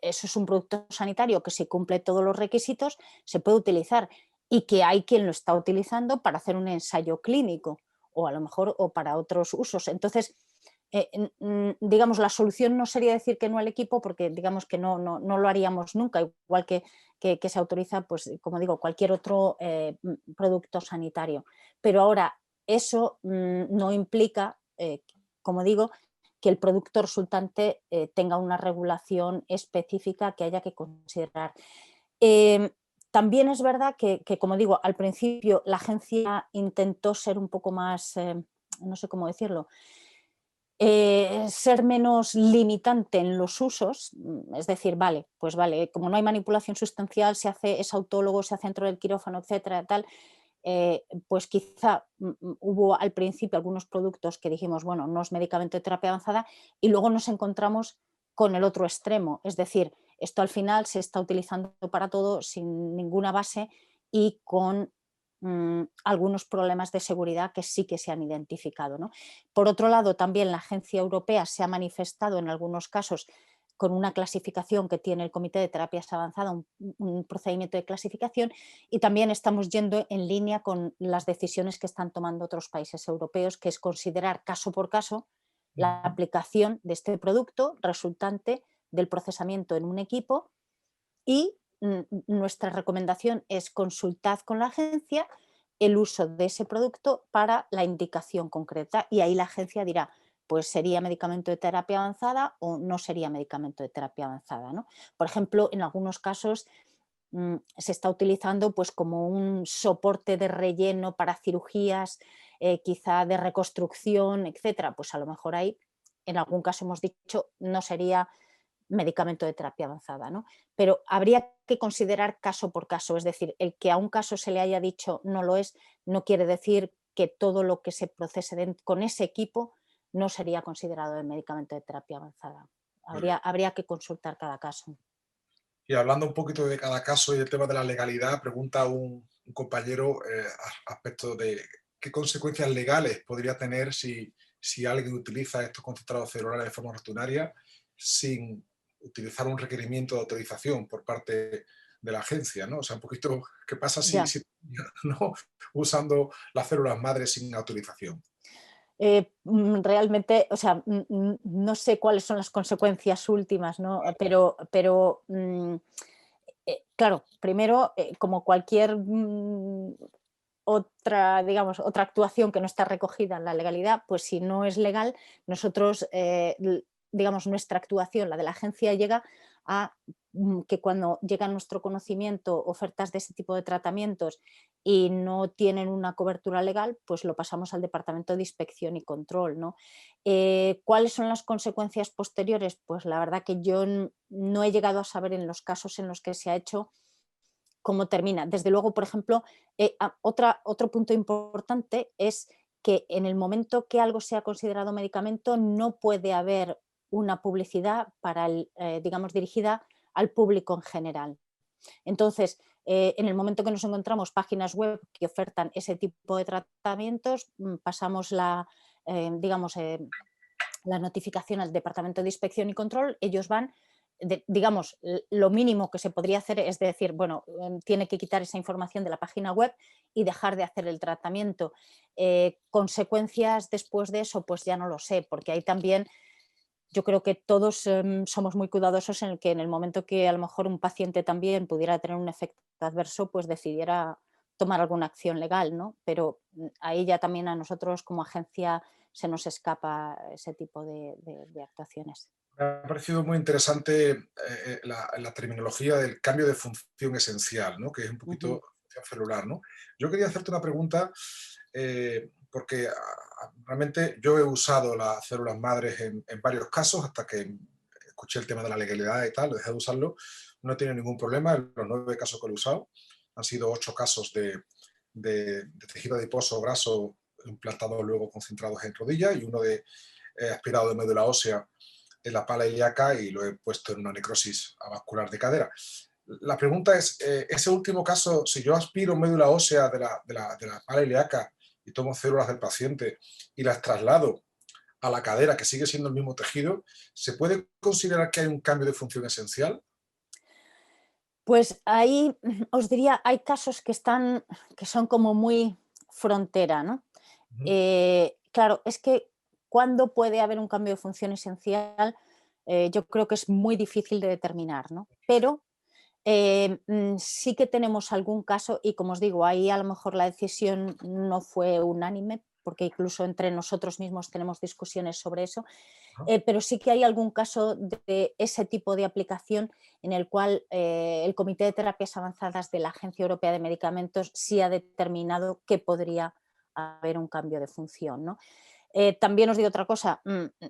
eso es un producto sanitario que si cumple todos los requisitos se puede utilizar y que hay quien lo está utilizando para hacer un ensayo clínico o a lo mejor o para otros usos. Entonces, digamos, la solución no sería decir que no al equipo porque digamos que no lo haríamos nunca, igual que se autoriza, pues como digo, cualquier otro producto sanitario. Pero ahora, eso no implica, como digo, que el producto resultante tenga una regulación específica que haya que considerar. También es verdad que, como digo, al principio la agencia intentó ser un poco más, no sé cómo decirlo, ser menos limitante en los usos, es decir, vale, pues vale, como no hay manipulación sustancial, se hace, es autólogo, se hace dentro del quirófano, etcétera, tal, pues quizá hubo al principio algunos productos que dijimos, bueno, no es medicamento de terapia avanzada, y luego nos encontramos con el otro extremo, es decir, esto al final se está utilizando para todo sin ninguna base y con algunos problemas de seguridad que sí que se han identificado, ¿no? Por otro lado, también la Agencia Europea se ha manifestado en algunos casos con una clasificación que tiene el Comité de Terapias Avanzadas, un procedimiento de clasificación, y también estamos yendo en línea con las decisiones que están tomando otros países europeos, que es considerar caso por caso la aplicación de este producto resultante del procesamiento en un equipo y nuestra recomendación es consultar con la agencia el uso de ese producto para la indicación concreta y ahí la agencia dirá, pues sería medicamento de terapia avanzada o no sería medicamento de terapia avanzada, ¿no? Por ejemplo, en algunos casos se está utilizando pues como un soporte de relleno para cirugías, quizá de reconstrucción, etcétera. Pues a lo mejor ahí, en algún caso hemos dicho, no sería medicamento de terapia avanzada, ¿no? Pero habría que considerar caso por caso, es decir, el que a un caso se le haya dicho no lo es, no quiere decir que todo lo que se procese con ese equipo no sería considerado de medicamento de terapia avanzada. Muy bien. Habría que consultar cada caso. Y hablando un poquito de cada caso y el tema de la legalidad, pregunta un compañero aspecto de qué consecuencias legales podría tener si alguien utiliza estos concentrados celulares de forma rutinaria sin utilizar un requerimiento de autorización por parte de la agencia, ¿no? O sea, un poquito, ¿qué pasa Ya. si no usando las células madres sin autorización? Realmente, o sea, no sé cuáles son las consecuencias últimas, ¿no? Pero claro, primero, como cualquier otra, digamos, otra actuación que no está recogida en la legalidad, pues si no es legal, nosotros, digamos, nuestra actuación, la de la agencia, llega a que cuando llega a nuestro conocimiento ofertas de ese tipo de tratamientos y no tienen una cobertura legal, pues lo pasamos al Departamento de Inspección y Control, ¿no? ¿Cuáles son las consecuencias posteriores? Pues la verdad que yo no he llegado a saber en los casos en los que se ha hecho cómo termina. Desde luego, por ejemplo, otro punto importante es que en el momento que algo sea considerado medicamento no puede haber una publicidad digamos, dirigida al público en general. Entonces, en el momento que nos encontramos páginas web que ofertan ese tipo de tratamientos, pasamos digamos, la notificación al Departamento de Inspección y Control, ellos van, digamos, lo mínimo que se podría hacer es decir, bueno, tiene que quitar esa información de la página web y dejar de hacer el tratamiento. Consecuencias después de eso, pues ya no lo sé, porque ahí también yo creo que todos somos muy cuidadosos en el que en el momento que a lo mejor un paciente también pudiera tener un efecto adverso, pues decidiera tomar alguna acción legal, ¿no? Pero ahí ya también a nosotros como agencia se nos escapa ese tipo de actuaciones. Me ha parecido muy interesante la terminología del cambio de función esencial, ¿no? Que es un Ujú. poquito función celular, ¿no? Yo quería hacerte una pregunta porque realmente yo he usado las células madres en varios casos hasta que escuché el tema de la legalidad y tal, dejé de usarlo, no he tenido ningún problema en los 9 casos que lo he usado. Han sido 8 casos de tejido adiposo graso implantado luego concentrados en rodilla y uno de aspirado de médula ósea en la pala ilíaca y lo he puesto en una necrosis avascular de cadera. La pregunta es, ese último caso, si yo aspiro médula ósea de la pala ilíaca y tomo células del paciente y las traslado a la cadera, que sigue siendo el mismo tejido, ¿se puede considerar que hay un cambio de función esencial? Pues ahí os diría, hay casos que son como muy frontera, ¿no? Ujú. Claro, es que cuándo puede haber un cambio de función esencial, yo creo que es muy difícil de determinar, ¿no? Pero sí que tenemos algún caso y como os digo, ahí a lo mejor la decisión no fue unánime, porque incluso entre nosotros mismos tenemos discusiones sobre eso, Ajá. pero sí que hay algún caso de ese tipo de aplicación en el cual el Comité de Terapias Avanzadas de la Agencia Europea de Medicamentos sí ha determinado que podría haber un cambio de función, ¿no? También os digo otra cosa,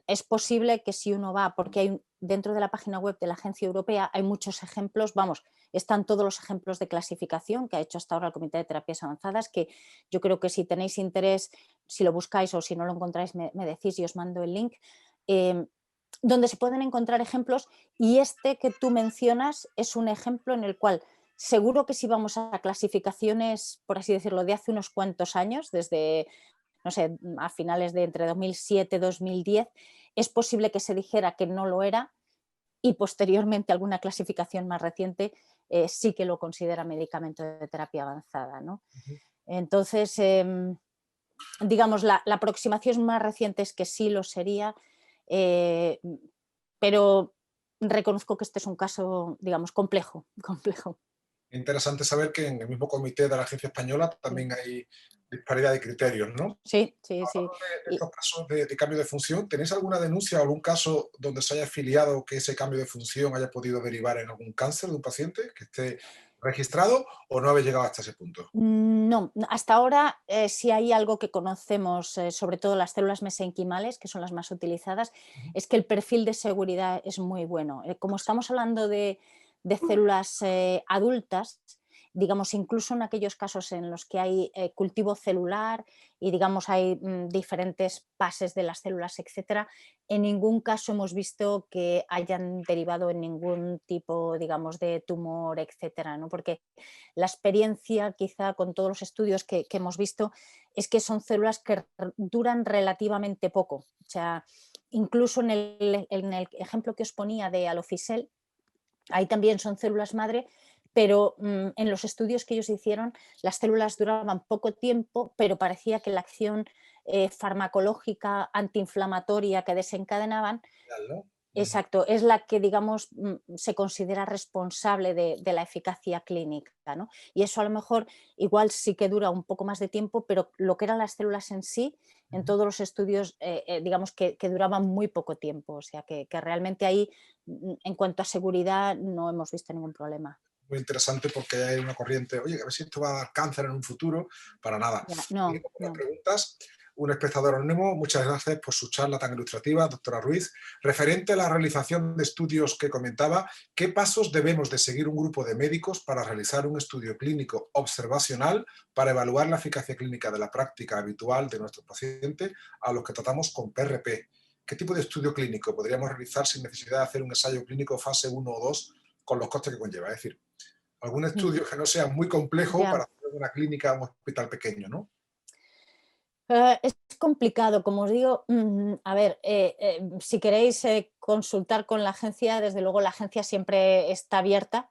es posible que si uno va, porque dentro de la página web de la Agencia Europea hay muchos ejemplos, vamos, están todos los ejemplos de clasificación que ha hecho hasta ahora el Comité de Terapias Avanzadas, que yo creo que si tenéis interés, si lo buscáis o si no lo encontráis, me decís y os mando el link, eh, donde se pueden encontrar ejemplos y este que tú mencionas es un ejemplo en el cual seguro que si vamos a clasificaciones, por así decirlo, de hace unos cuantos años, desde no sé, a finales de entre 2007 y 2010, es posible que se dijera que no lo era y posteriormente alguna clasificación más reciente sí que lo considera medicamento de terapia avanzada, ¿no? Ujú. Entonces, digamos, la aproximación más reciente es que sí lo sería, eh, pero reconozco que este es un caso, digamos, complejo, complejo. Interesante saber que en el mismo comité de la Agencia Española Sí. también hay disparidad de criterios, ¿no? Sí, sí, sí. De estos casos de cambio de función, ¿tenéis alguna denuncia o algún caso donde se haya afiliado que ese cambio de función haya podido derivar en algún cáncer de un paciente que esté registrado o no habéis llegado hasta ese punto? No, hasta ahora si hay algo que conocemos, sobre todo las células mesenquimales, que son las más utilizadas, es que el perfil de seguridad es muy bueno. Como estamos hablando de células adultas, digamos, incluso en aquellos casos en los que hay cultivo celular y digamos hay diferentes pases de las células, etcétera, en ningún caso hemos visto que hayan derivado en ningún tipo, digamos, de tumor, etcétera, ¿no? Porque la experiencia quizá con todos los estudios que hemos visto es que son células que duran relativamente poco. O sea, incluso en el ejemplo que os ponía de Alofisel, ahí también son células madre, pero en los estudios que ellos hicieron, las células duraban poco tiempo, pero parecía que la acción farmacológica antiinflamatoria que desencadenaban. ¿No? Exacto, es la que, digamos, se considera responsable de la eficacia clínica, ¿no? Y eso a lo mejor igual sí que dura un poco más de tiempo, pero lo que eran las células en sí, en todos los estudios, digamos que duraban muy poco tiempo, o sea que realmente ahí, en cuanto a seguridad, no hemos visto ningún problema. Muy interesante porque hay una corriente, oye, a ver si esto va a dar cáncer en un futuro, para nada. Ya, no, Seguimos con las no. preguntas. Un espectador anónimo, muchas gracias por su charla tan ilustrativa, doctora Ruiz. Referente a la realización de estudios que comentaba, ¿qué pasos debemos de seguir un grupo de médicos para realizar un estudio clínico observacional para evaluar la eficacia clínica de la práctica habitual de nuestros pacientes a los que tratamos con PRP? ¿Qué tipo de estudio clínico podríamos realizar sin necesidad de hacer un ensayo clínico fase 1 o 2 con los costes que conlleva? Es decir, algún Mm, estudio que no sea muy complejo ya. para hacer una clínica o un hospital pequeño, ¿no? Es complicado, como os digo, a ver, si queréis consultar con la agencia, desde luego la agencia siempre está abierta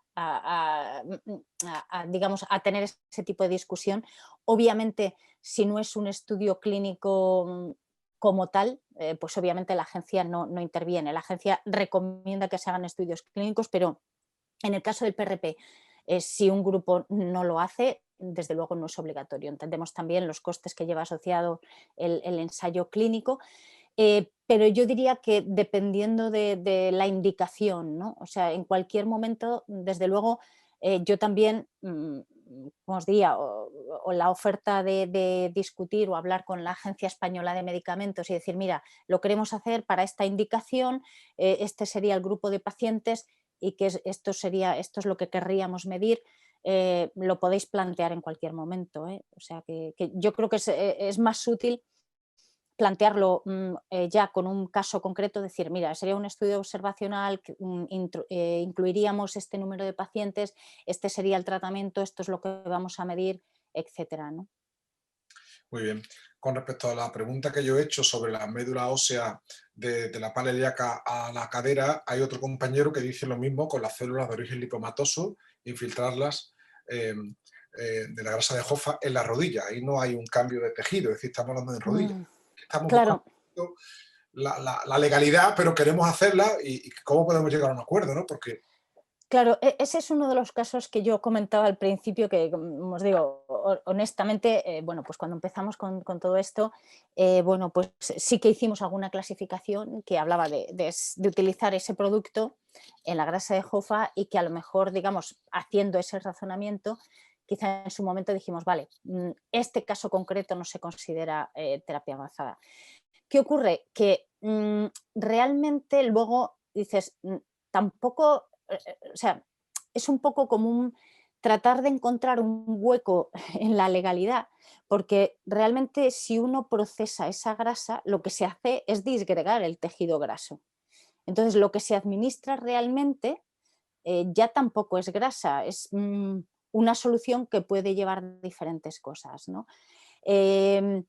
digamos, a tener ese tipo de discusión. Obviamente, si no es un estudio clínico como tal, pues obviamente la agencia no interviene. La agencia recomienda que se hagan estudios clínicos, pero en el caso del PRP, si un grupo no lo hace, desde luego no es obligatorio. Entendemos también los costes que lleva asociado el ensayo clínico, pero yo diría que dependiendo de la indicación, ¿no? O sea, en cualquier momento, desde luego, yo también, como os diría, o la oferta de discutir o hablar con la Agencia Española de Medicamentos y decir, mira, lo queremos hacer para esta indicación, este sería el grupo de pacientes y que esto es lo que querríamos medir. Lo podéis plantear en cualquier momento, ¿eh? O sea que yo creo que es más útil plantearlo ya con un caso concreto, decir, mira, sería un estudio observacional, que, incluiríamos este número de pacientes, este sería el tratamiento, esto es lo que vamos a medir, etcétera, ¿no? Muy bien. Con respecto a la pregunta que yo he hecho sobre la médula ósea de la pala ilíaca a la cadera, hay otro compañero que dice lo mismo con las células de origen lipomatoso, infiltrarlas de la grasa de Hoffa en la rodilla. Ahí no hay un cambio de tejido, es decir, estamos hablando de rodilla. Mm, Estamos buscando claro. la legalidad, pero queremos hacerla y cómo podemos llegar a un acuerdo, ¿no? Porque Claro, ese es uno de los casos que yo comentaba al principio, que como os digo, honestamente, bueno, pues cuando empezamos con todo esto, bueno, pues sí que hicimos alguna clasificación que hablaba de utilizar ese producto en la grasa de Jofa y que a lo mejor, digamos, haciendo ese razonamiento, quizá en su momento dijimos, vale, este caso concreto no se considera terapia avanzada. ¿Qué ocurre? Que realmente luego dices, tampoco, o sea, es un poco común tratar de encontrar un hueco en la legalidad, porque realmente si uno procesa esa grasa, lo que se hace es disgregar el tejido graso. Entonces, lo que se administra realmente ya tampoco es grasa, es una solución que puede llevar diferentes cosas, ¿no? Em,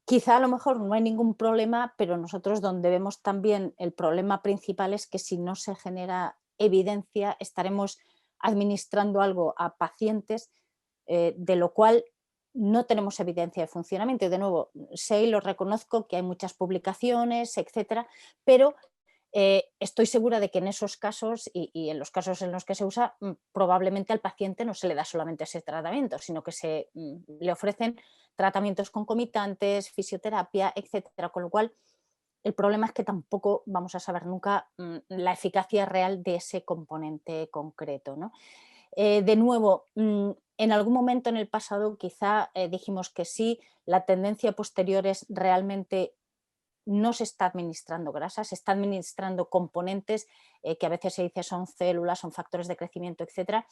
Quizá a lo mejor no hay ningún problema, pero nosotros donde vemos también el problema principal es que si no se genera evidencia, estaremos administrando algo a pacientes de lo cual no tenemos evidencia de funcionamiento. Y de nuevo, sé y lo reconozco que hay muchas publicaciones, etcétera, pero estoy segura de que en esos casos y en los casos en los que se usa, probablemente al paciente no se le da solamente ese tratamiento, sino que le ofrecen tratamientos concomitantes, fisioterapia, etcétera. Con lo cual, el problema es que tampoco vamos a saber nunca la eficacia real de ese componente concreto, ¿no? De nuevo, en algún momento en el pasado quizá dijimos que sí, la tendencia posterior es realmente no se está administrando grasa, se está administrando componentes que a veces se dice son células, son factores de crecimiento, etcétera.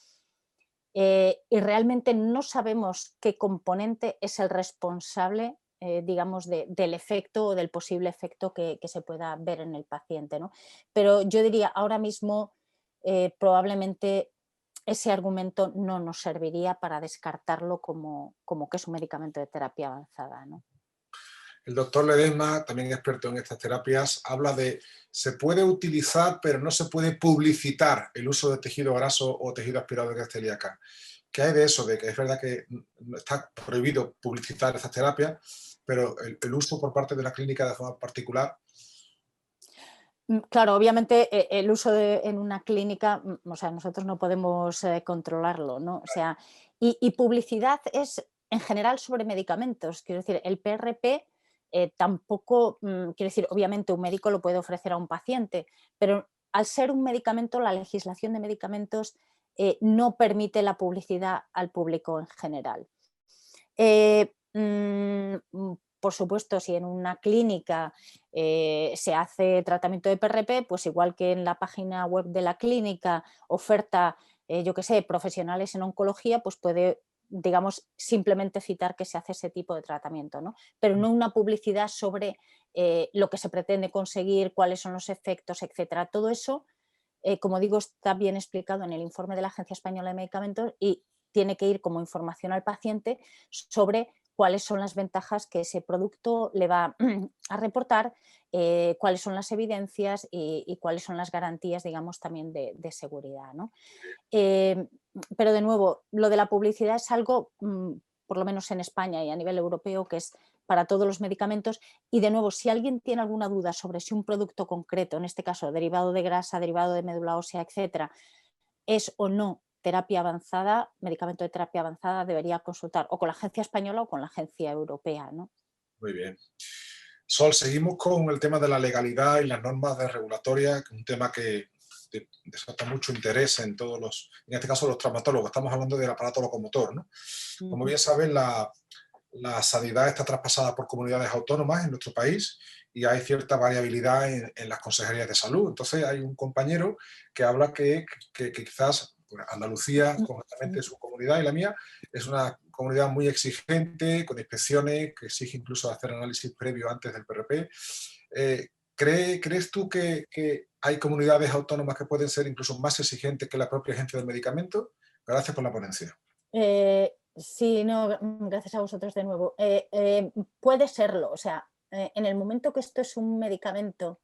Y realmente no sabemos qué componente es el responsable, digamos, del efecto o del posible efecto que se pueda ver en el paciente, ¿no? Pero yo diría, ahora mismo probablemente ese argumento no nos serviría para descartarlo como que es un medicamento de terapia avanzada, ¿no? El doctor Ledesma, también experto en estas terapias, habla de se puede utilizar, pero no se puede publicitar el uso de tejido graso o tejido aspirado de grasa celíaca. ¿Qué hay de eso? De que es verdad que está prohibido publicitar estas terapias, pero el uso por parte de la clínica de forma particular. Claro, obviamente el uso en una clínica, o sea, nosotros no podemos controlarlo, ¿no? O sea, y publicidad es en general sobre medicamentos. Quiero decir, el PRP tampoco, quiero decir, obviamente un médico lo puede ofrecer a un paciente, pero al ser un medicamento, la legislación de medicamentos no permite la publicidad al público en general. Por supuesto, si en una clínica se hace tratamiento de PRP, pues igual que en la página web de la clínica oferta, yo qué sé, profesionales en oncología, pues puede, digamos, simplemente citar que se hace ese tipo de tratamiento, ¿no? Pero no una publicidad sobre lo que se pretende conseguir, cuáles son los efectos, etcétera. Todo eso, como digo, está bien explicado en el informe de la Agencia Española de Medicamentos y tiene que ir como información al paciente sobre cuáles son las ventajas que ese producto le va a reportar, cuáles son las evidencias y cuáles son las garantías, digamos, también de seguridad, ¿no? Pero de nuevo, lo de la publicidad es algo, por lo menos en España y a nivel europeo, que es para todos los medicamentos. Y de nuevo, si alguien tiene alguna duda sobre si un producto concreto, en este caso derivado de grasa, derivado de médula ósea, etcétera, es o no terapia avanzada, medicamento de terapia avanzada, debería consultar o con la agencia española o con la agencia europea, ¿no? Muy bien. Sol, seguimos con el tema de la legalidad y las normas regulatorias, que es un tema que desata mucho interés en todos los, en este caso los traumatólogos. Estamos hablando del aparato locomotor, ¿no? Como bien saben, la sanidad está traspasada por comunidades autónomas en nuestro país y hay cierta variabilidad en las consejerías de salud. Entonces hay un compañero que habla que quizás bueno, Andalucía, concretamente su comunidad y la mía, es una comunidad muy exigente, con inspecciones, que exige incluso hacer análisis previo antes del PRP. ¿Crees tú que hay comunidades autónomas que pueden ser incluso más exigentes que la propia agencia del medicamento? Gracias por la ponencia. Sí, no, gracias a vosotros de nuevo. Puede serlo, o sea, en el momento que esto es un medicamento,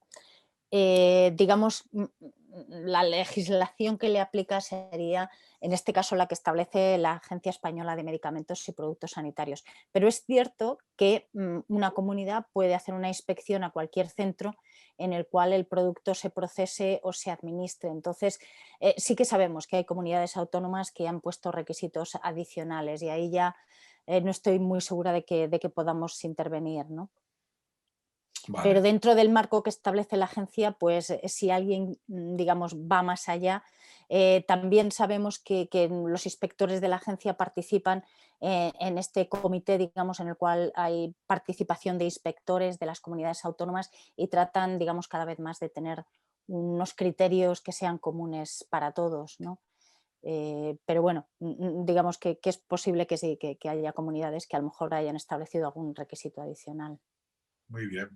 digamos, la legislación que le aplica sería, en este caso, la que establece la Agencia Española de Medicamentos y Productos Sanitarios. Pero es cierto que una comunidad puede hacer una inspección a cualquier centro en el cual el producto se procese o se administre. Entonces, sí que sabemos que hay comunidades autónomas que han puesto requisitos adicionales y ahí ya no estoy muy segura de que podamos intervenir, ¿no? Vale. Pero dentro del marco que establece la agencia, pues si alguien, digamos, va más allá, también sabemos que los inspectores de la agencia participan en este comité, digamos, en el cual hay participación de inspectores de las comunidades autónomas y tratan, digamos, cada vez más de tener unos criterios que sean comunes para todos, ¿no? Pero bueno, digamos que es posible que sí, que haya comunidades que a lo mejor hayan establecido algún requisito adicional. Muy bien.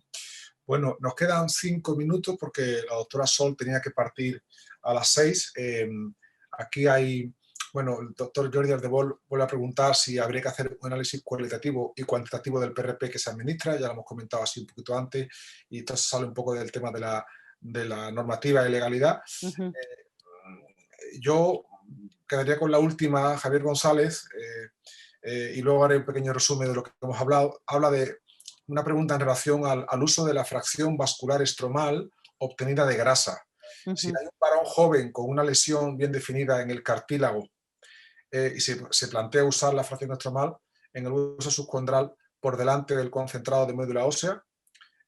Bueno, nos quedan 5 minutos porque la doctora Sol tenía que partir a las 6. Aquí hay, bueno, el doctor Jordi Ardebol vuelve a preguntar si habría que hacer un análisis cualitativo y cuantitativo del PRP que se administra, ya lo hemos comentado así un poquito antes, y entonces sale un poco del tema de la normativa y legalidad. Yo quedaría con la última, Javier González, y luego haré un pequeño resumen de lo que hemos hablado. Habla de una pregunta en relación al uso de la fracción vascular estromal obtenida de grasa. Si hay un varón joven con una lesión bien definida en el cartílago y se plantea usar la fracción estromal, en el hueso subcondral por delante del concentrado de médula ósea.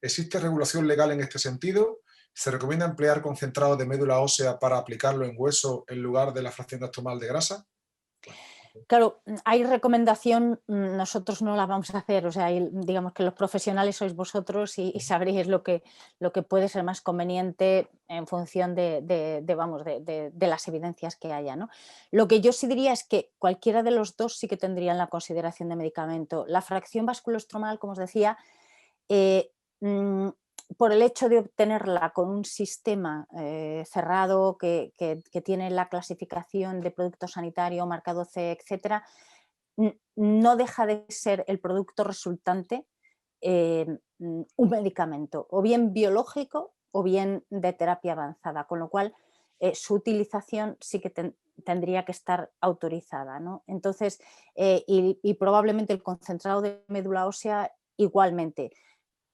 ¿Existe regulación legal en este sentido? ¿Se recomienda emplear concentrado de médula ósea para aplicarlo en hueso en lugar de la fracción gastrostromal de grasa? Claro, hay recomendación, nosotros no la vamos a hacer, o sea, digamos que los profesionales sois vosotros y sabréis lo que puede ser más conveniente en función de las evidencias que haya, ¿no? Lo que yo sí diría es que cualquiera de los dos sí que tendrían la consideración de medicamento. La fracción vasculostromal, como os decía, por el hecho de obtenerla con un sistema cerrado que tiene la clasificación de producto sanitario, marcado C, etcétera, no deja de ser el producto resultante un medicamento, o bien biológico o bien de terapia avanzada, con lo cual su utilización sí que tendría que estar autorizada, ¿no? Entonces, y probablemente el concentrado de médula ósea igualmente.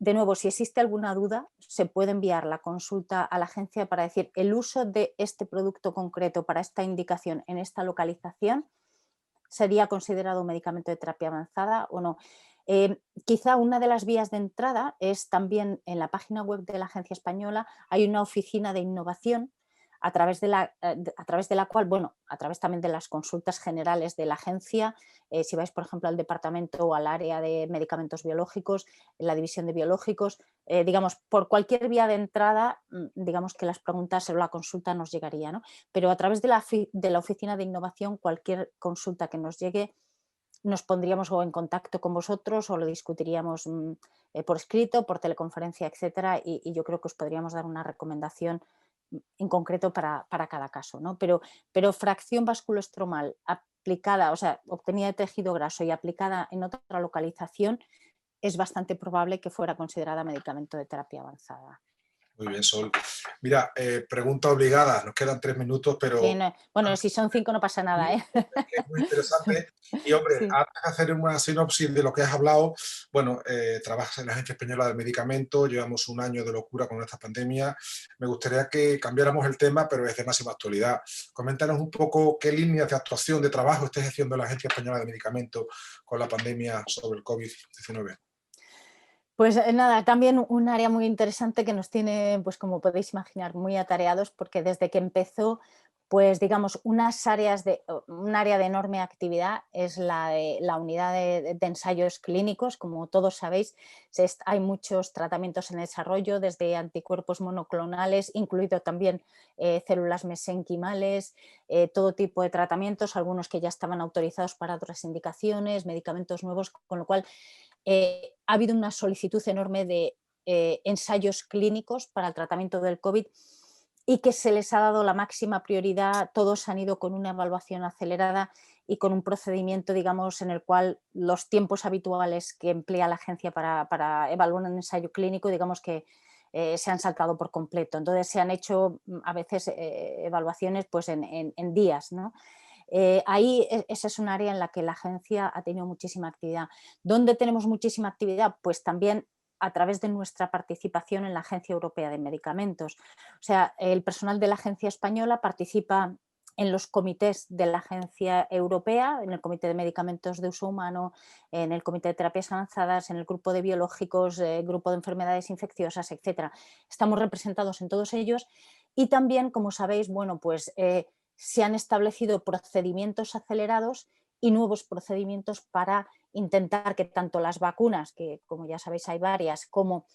De nuevo, si existe alguna duda, se puede enviar la consulta a la agencia para decir el uso de este producto concreto para esta indicación en esta localización sería considerado un medicamento de terapia avanzada o no. Quizá una de las vías de entrada es también en la página web de la Agencia Española hay una oficina de innovación a través de la cual, bueno, a través también de las consultas generales de la agencia, si vais, por ejemplo, al departamento o al área de medicamentos biológicos, en la división de biológicos, digamos, por cualquier vía de entrada, digamos que las preguntas o la consulta nos llegaría, ¿no? Pero a través de la oficina de innovación, cualquier consulta que nos llegue, nos pondríamos o en contacto con vosotros o lo discutiríamos por escrito, por teleconferencia, etcétera, y yo creo que os podríamos dar una recomendación en concreto para cada caso, ¿no? Pero fracción vasculostromal aplicada, o sea, obtenida de tejido graso y aplicada en otra localización, es bastante probable que fuera considerada medicamento de terapia avanzada. Muy bien, Sol. Mira, pregunta obligada, nos quedan 3 minutos, Sí, pero bueno, si son 5 no pasa nada, ¿eh? es muy interesante. Y hombre, Sí. antes de hacer una sinopsis de lo que has hablado, bueno, trabajas en la Agencia Española del Medicamento, llevamos un año de locura con esta pandemia. Me gustaría que cambiáramos el tema, pero es de máxima actualidad. Coméntanos un poco qué líneas de actuación, de trabajo estés haciendo en la Agencia Española del Medicamento con la pandemia sobre el COVID-19. Pues nada, también un área muy interesante que nos tiene, pues como podéis imaginar, muy atareados, porque desde que empezó, pues digamos, un área de enorme actividad es la de la unidad de ensayos clínicos. Como todos sabéis, hay muchos tratamientos en desarrollo, desde anticuerpos monoclonales, incluido también células mesenquimales, todo tipo de tratamientos, algunos que ya estaban autorizados para otras indicaciones, medicamentos nuevos, con lo cual ha habido una solicitud enorme de ensayos clínicos para el tratamiento del COVID y que se les ha dado la máxima prioridad. Todos han ido con una evaluación acelerada y con un procedimiento, digamos, en el cual los tiempos habituales que emplea la agencia para evaluar un ensayo clínico, digamos que se han saltado por completo. Entonces se han hecho a veces evaluaciones pues, en días, ¿no? Ahí esa es un área en la que la agencia ha tenido muchísima actividad. ¿Dónde tenemos muchísima actividad? Pues también a través de nuestra participación en la Agencia Europea de Medicamentos. O sea, el personal de la Agencia Española participa en los comités de la Agencia Europea, en el Comité de Medicamentos de Uso Humano, en el Comité de Terapias Avanzadas, en el Grupo de Biológicos, Grupo de Enfermedades Infecciosas, etc. Estamos representados en todos ellos y también, como sabéis, bueno, pues se han establecido procedimientos acelerados y nuevos procedimientos para intentar que tanto las vacunas, que como ya sabéis hay varias, como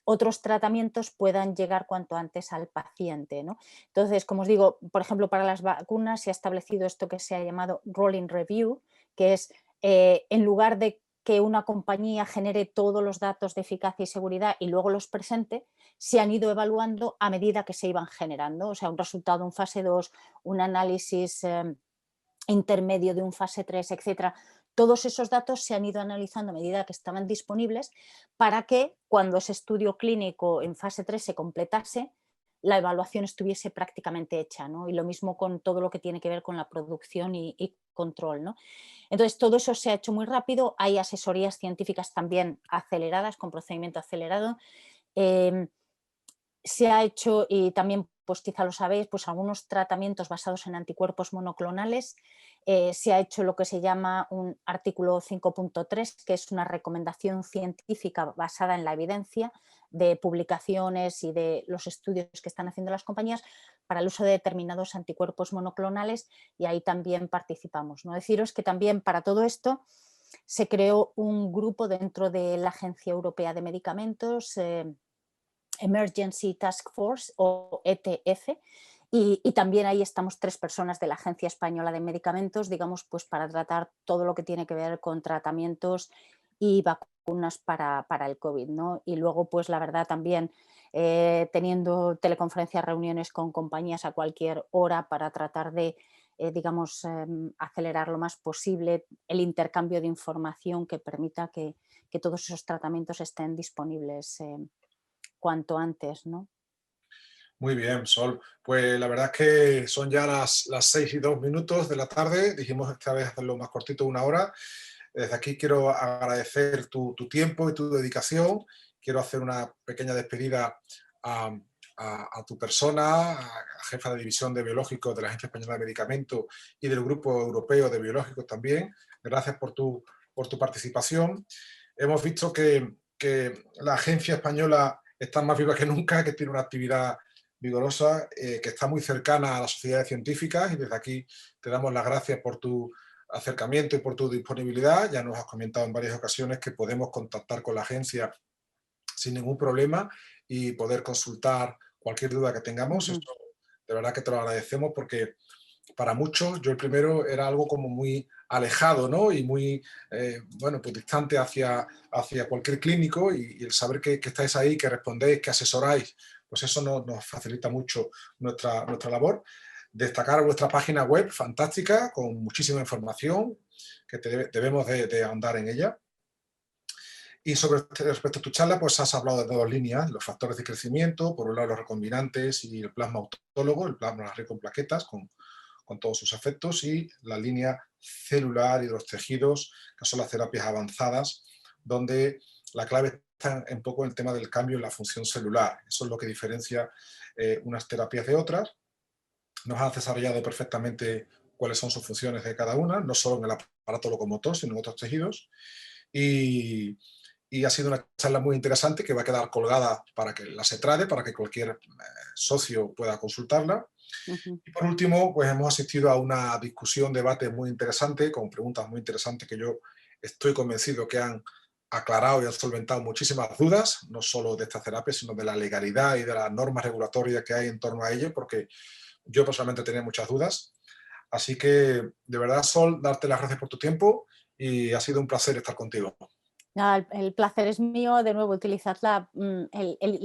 otros tratamientos puedan llegar cuanto antes al paciente, ¿no? Entonces, como os digo, por ejemplo, para las vacunas se ha establecido esto que se ha llamado rolling review, que es en lugar de que una compañía genere todos los datos de eficacia y seguridad y luego los presente, se han ido evaluando a medida que se iban generando. O sea, un resultado en fase 2, un análisis intermedio de un fase 3, etcétera. Todos esos datos se han ido analizando a medida que estaban disponibles para que cuando ese estudio clínico en fase 3 se completase, la evaluación estuviese prácticamente hecha, ¿no? Y lo mismo con todo lo que tiene que ver con la producción y control, ¿no? Entonces, todo eso se ha hecho muy rápido. Hay asesorías científicas también aceleradas, con procedimiento acelerado. Se ha hecho y también pues quizá lo sabéis, pues algunos tratamientos basados en anticuerpos monoclonales. Se ha hecho lo que se llama un artículo 5.3, que es una recomendación científica basada en la evidencia de publicaciones y de los estudios que están haciendo las compañías para el uso de determinados anticuerpos monoclonales, y ahí también participamos, ¿no? Deciros que también para todo esto se creó un grupo dentro de la Agencia Europea de Medicamentos, Emergency Task Force o ETF, y también ahí estamos 3 personas de la Agencia Española de Medicamentos, digamos, pues para tratar todo lo que tiene que ver con tratamientos y vacunas para el COVID, ¿no? Y luego, pues la verdad también teniendo teleconferencias, reuniones con compañías a cualquier hora para tratar de, digamos, acelerar lo más posible el intercambio de información que permita que todos esos tratamientos estén disponibles cuanto antes, ¿no? Muy bien, Sol. Pues la verdad es que son ya las 6:02 de la tarde. Dijimos esta vez hacerlo más cortito, 1 hora. Desde aquí quiero agradecer tu tiempo y tu dedicación. Quiero hacer una pequeña despedida a, a tu persona, a jefa de división de biológicos de la Agencia Española de Medicamentos y del Grupo Europeo de Biológicos también. Gracias por tu participación. Hemos visto que la Agencia Española está más viva que nunca, que tiene una actividad vigorosa, que está muy cercana a las sociedades científicas, y desde aquí te damos las gracias por tu acercamiento y por tu disponibilidad. Ya nos has comentado en varias ocasiones que podemos contactar con la agencia sin ningún problema y poder consultar cualquier duda que tengamos. Esto de verdad que te lo agradecemos, porque para muchos, yo el primero, era algo como muy alejado, ¿no? Y muy, bueno, pues distante hacia cualquier clínico, y el saber que estáis ahí, que respondéis, que asesoráis, pues eso nos facilita mucho nuestra labor. Destacar vuestra página web fantástica, con muchísima información, que debemos de ahondar en ella. Y respecto a tu charla, pues has hablado de 2 líneas: los factores de crecimiento, por un lado los recombinantes y el plasma autólogo, el plasma rico en plaquetas, con todos sus efectos, y la línea celular y de los tejidos, que son las terapias avanzadas, donde la clave está un poco en el tema del cambio en la función celular. Eso es lo que diferencia unas terapias de otras. Nos has desarrollado perfectamente cuáles son sus funciones de cada una, no solo en el aparato locomotor, sino en otros tejidos. Y ha sido una charla muy interesante, que va a quedar colgada para que la SETRADE, para que cualquier socio pueda consultarla. Y por último, pues hemos asistido a una discusión, debate muy interesante, con preguntas muy interesantes que yo estoy convencido que han aclarado y han solventado muchísimas dudas, no solo de esta terapia, sino de la legalidad y de las normas regulatorias que hay en torno a ello, porque yo personalmente tenía muchas dudas. Así que, de verdad, Sol, darte las gracias por tu tiempo, y ha sido un placer estar contigo. Nada, el placer es mío. De nuevo, utilizad la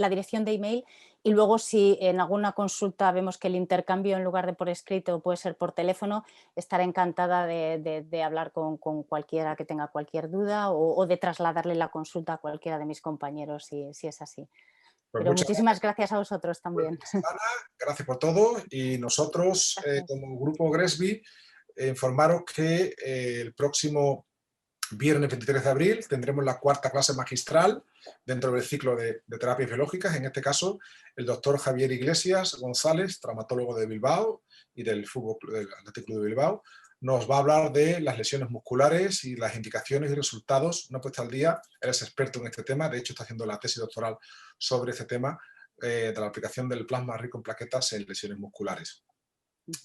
dirección de email, y luego si en alguna consulta vemos que el intercambio en lugar de por escrito puede ser por teléfono, estaré encantada de hablar con cualquiera que tenga cualquier duda, o de trasladarle la consulta a cualquiera de mis compañeros si es así. Pues Pero muchas muchísimas gracias a vosotros buen también. fin de semana, gracias por todo, y nosotros Gracias. como Grupo Gresby, informaros que el próximo viernes 23 de abril tendremos la 4ª clase magistral dentro del ciclo de terapias biológicas. En este caso, el doctor Javier Iglesias González, traumatólogo de Bilbao y del Athletic Club de Bilbao, nos va a hablar de las lesiones musculares y las indicaciones y resultados, una puesta al día. Él es experto en este tema, de hecho está haciendo la tesis doctoral sobre este tema, de la aplicación del plasma rico en plaquetas en lesiones musculares.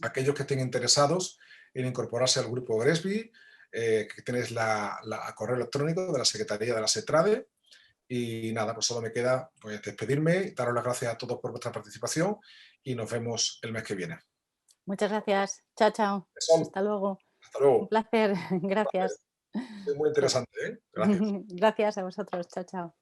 Aquellos que estén interesados en incorporarse al grupo Gresby, que tenéis a correo electrónico de la Secretaría de la SETRADE. Y nada, pues solo me queda pues despedirme, daros las gracias a todos por vuestra participación, y nos vemos el mes que viene. Muchas gracias. Chao, chao. Sol, Hasta luego. hasta Un luego. placer. Gracias. Es muy interesante, ¿eh? Gracias. Gracias a vosotros. Chao, chao.